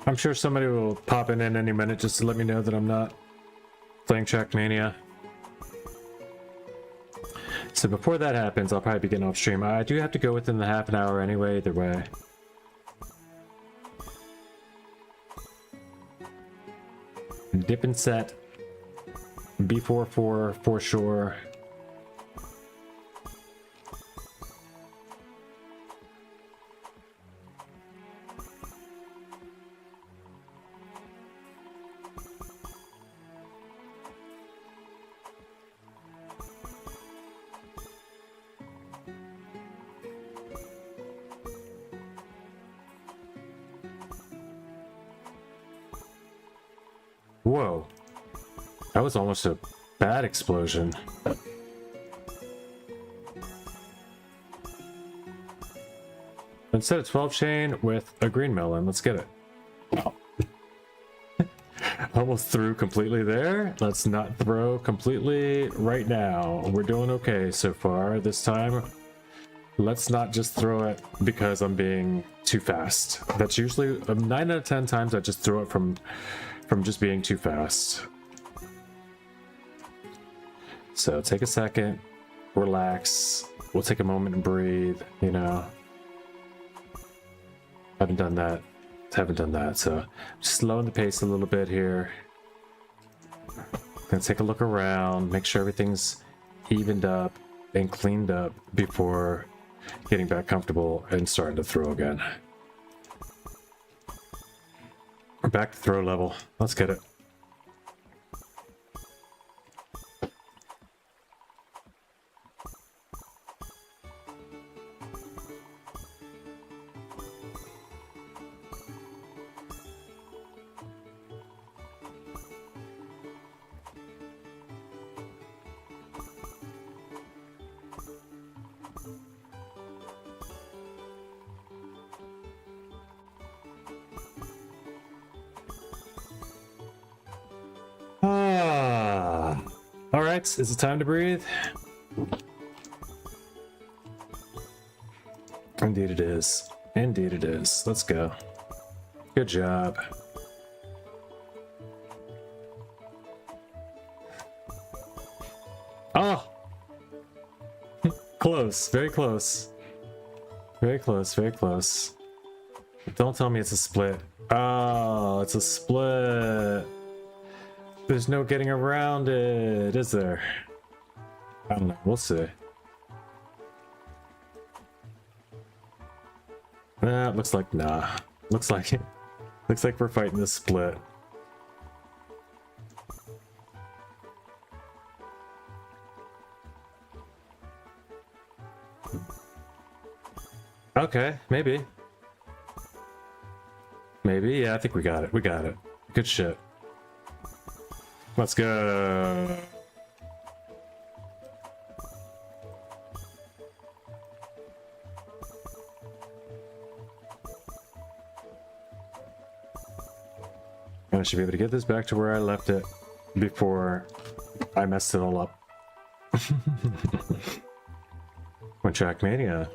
I'm sure somebody will pop in any minute just to let me know that I'm not playing Trackmania. So before that happens, I'll probably be getting off stream. I do have to go within the half an hour anyway, either way. Dip and set. B44 for sure. Whoa. That was almost a bad explosion. Instead of 12 chain with a green melon, let's get it. Almost threw completely there. Let's not throw completely right now. We're doing okay so far. This time, let's not just throw it because I'm being too fast. That's usually 9 out of 10 times I just throw it from just being too fast. So take a second, relax. We'll take a moment and breathe, you know. Haven't done that, so just slowing the pace a little bit here. Gonna take a look around, make sure everything's evened up and cleaned up before getting back comfortable and starting to throw again. We're back to throw level. Let's get it. All right, is it time to breathe? Indeed it is. Indeed it is. Let's go. Good job. Oh! Close. Very close. Very close. Very close. Don't tell me it's a split. Oh, it's a split. There's no getting around it, is there? I don't know. We'll see. Looks like nah. Looks like we're fighting this split. Okay, maybe. Maybe, yeah, I think we got it. We got it. Good shit. Let's go. And I should be able to get this back to where I left it before I messed it all up. When Trackmania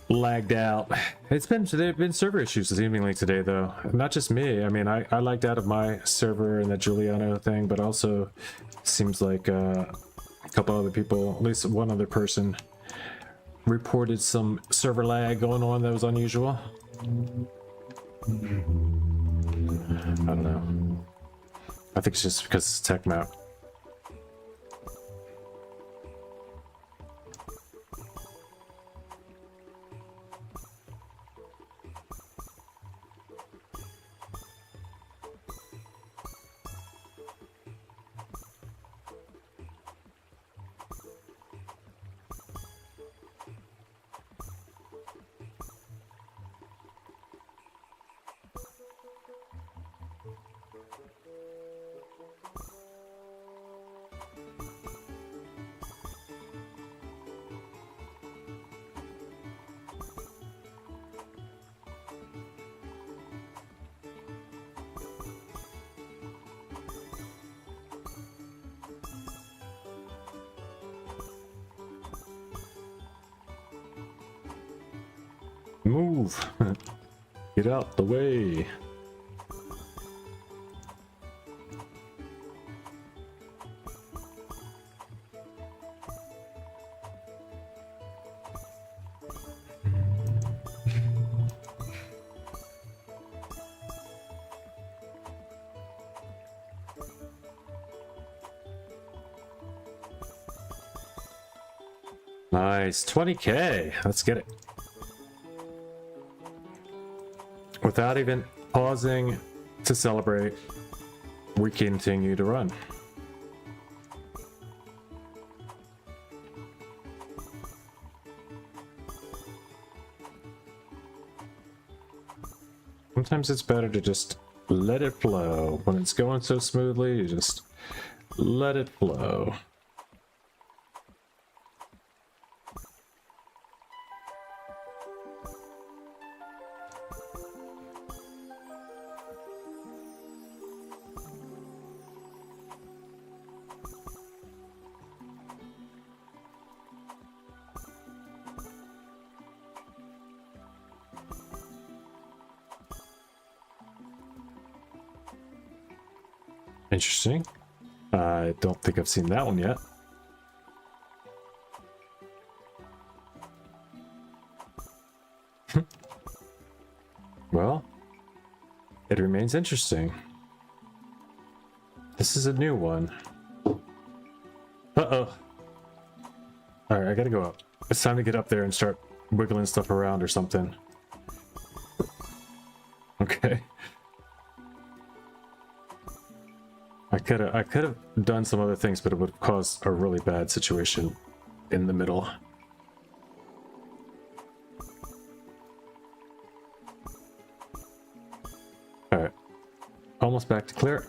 lagged out. There have been server issues seemingly today though. Not just me. I mean, I lagged out of my server and the Giuliano thing, but also seems like a couple other people, at least one other person, reported some server lag going on that was unusual. I don't know. I think it's just because it's tech map. Move! Get out the way! Nice, 20k. Let's get it. Without even pausing to celebrate, we continue to run. Sometimes it's better to just let it flow. When it's going so smoothly, you just let it flow. Interesting. I don't think I've seen that one yet. Well, it remains interesting. This is a new one. Uh-oh. Alright, I gotta go up. It's time to get up there and start wiggling stuff around or something. Okay. I could have done some other things, but it would have caused a really bad situation in the middle. Alright. Almost back to clear.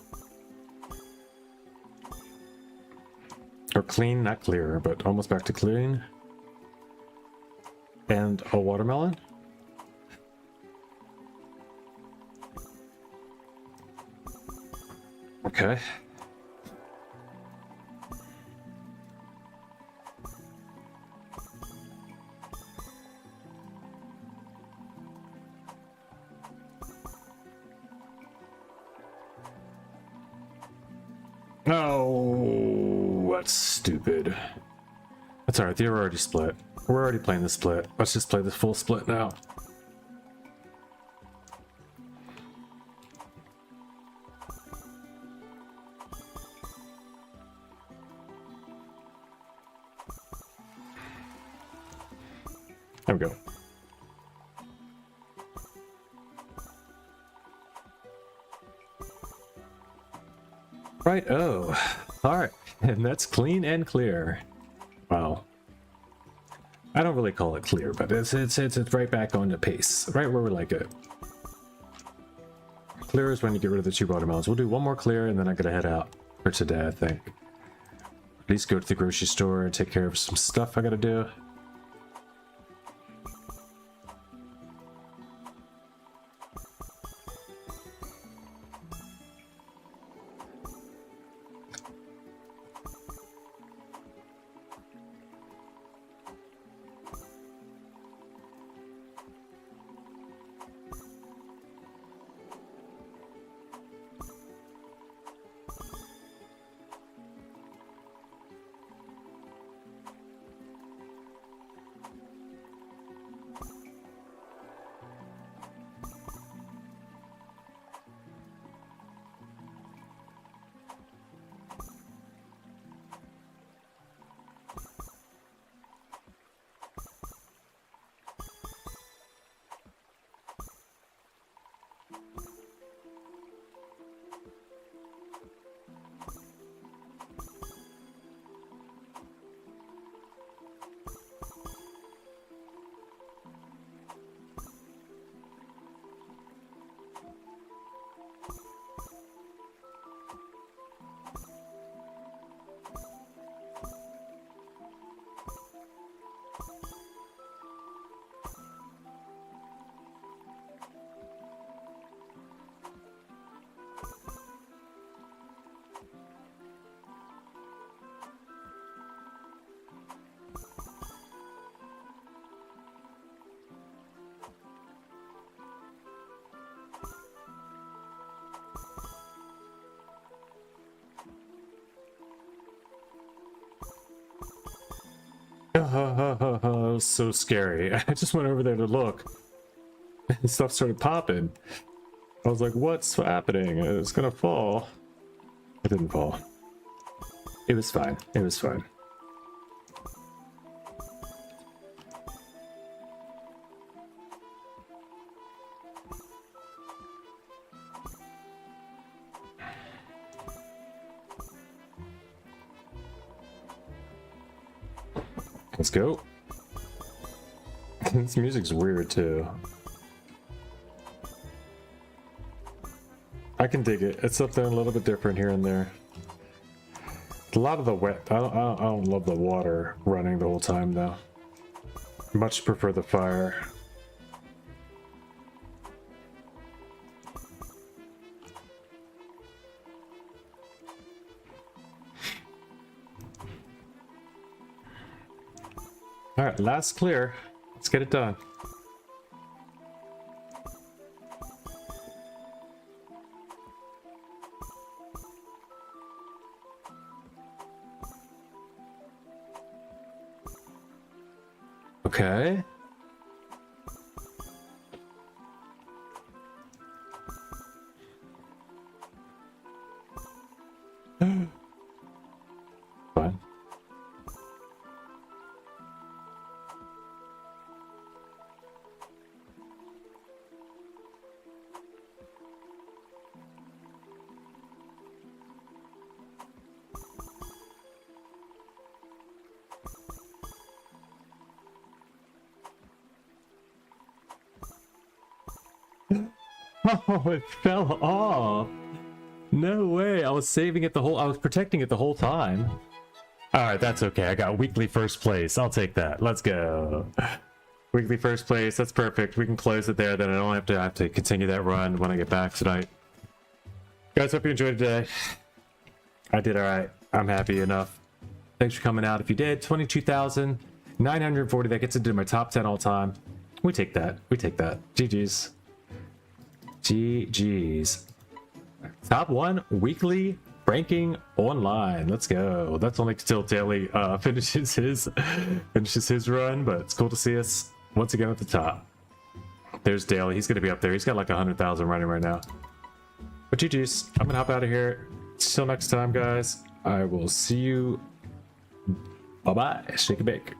Or clean, not clear, but almost back to clean. And a watermelon. Okay. Oh, that's stupid. That's alright, they're already split. We're already playing the split. Let's just play the full split now. There we go. Right, oh. Alright, and that's clean and clear. Wow. I don't really call it clear, but it's right back on the pace, right where we like it. Clear is when you get rid of the 2 watermelons. We'll do one more clear, and then I gotta head out for today, I think. At least go to the grocery store and take care of some stuff I gotta do. It was so scary. I just went over there to look. And stuff started popping. I was like, what's happening? It's gonna fall. It didn't fall. It was fine. It was fine. Let's go. This music's weird too. I can dig it. It's something a little bit different here and there. A lot of the wet. I don't love the water running the whole time though. Much prefer the fire. All right, last clear. Let's get it done. Okay. Fine. Oh, it fell off. No way. I was saving it I was protecting it the whole time. All right, that's okay. I got weekly first place. I'll take that. Let's go. Weekly first place. That's perfect. We can close it there. Then I don't have to continue that run when I get back tonight. Guys, hope you enjoyed today. I did all right. I'm happy enough. Thanks for coming out. If you did, 22,940. That gets into my top 10 all time. We take that. We take that. GG's. GG's. Top 1 weekly ranking online. Let's go. That's only till Daily finishes his run, but it's cool to see us once again at the top. There's Daily. He's gonna be up there. He's got like 100,000 running right now. But GG's. I'm gonna hop out of here. Till next time, guys. I will see you. Bye bye. Shake a bake.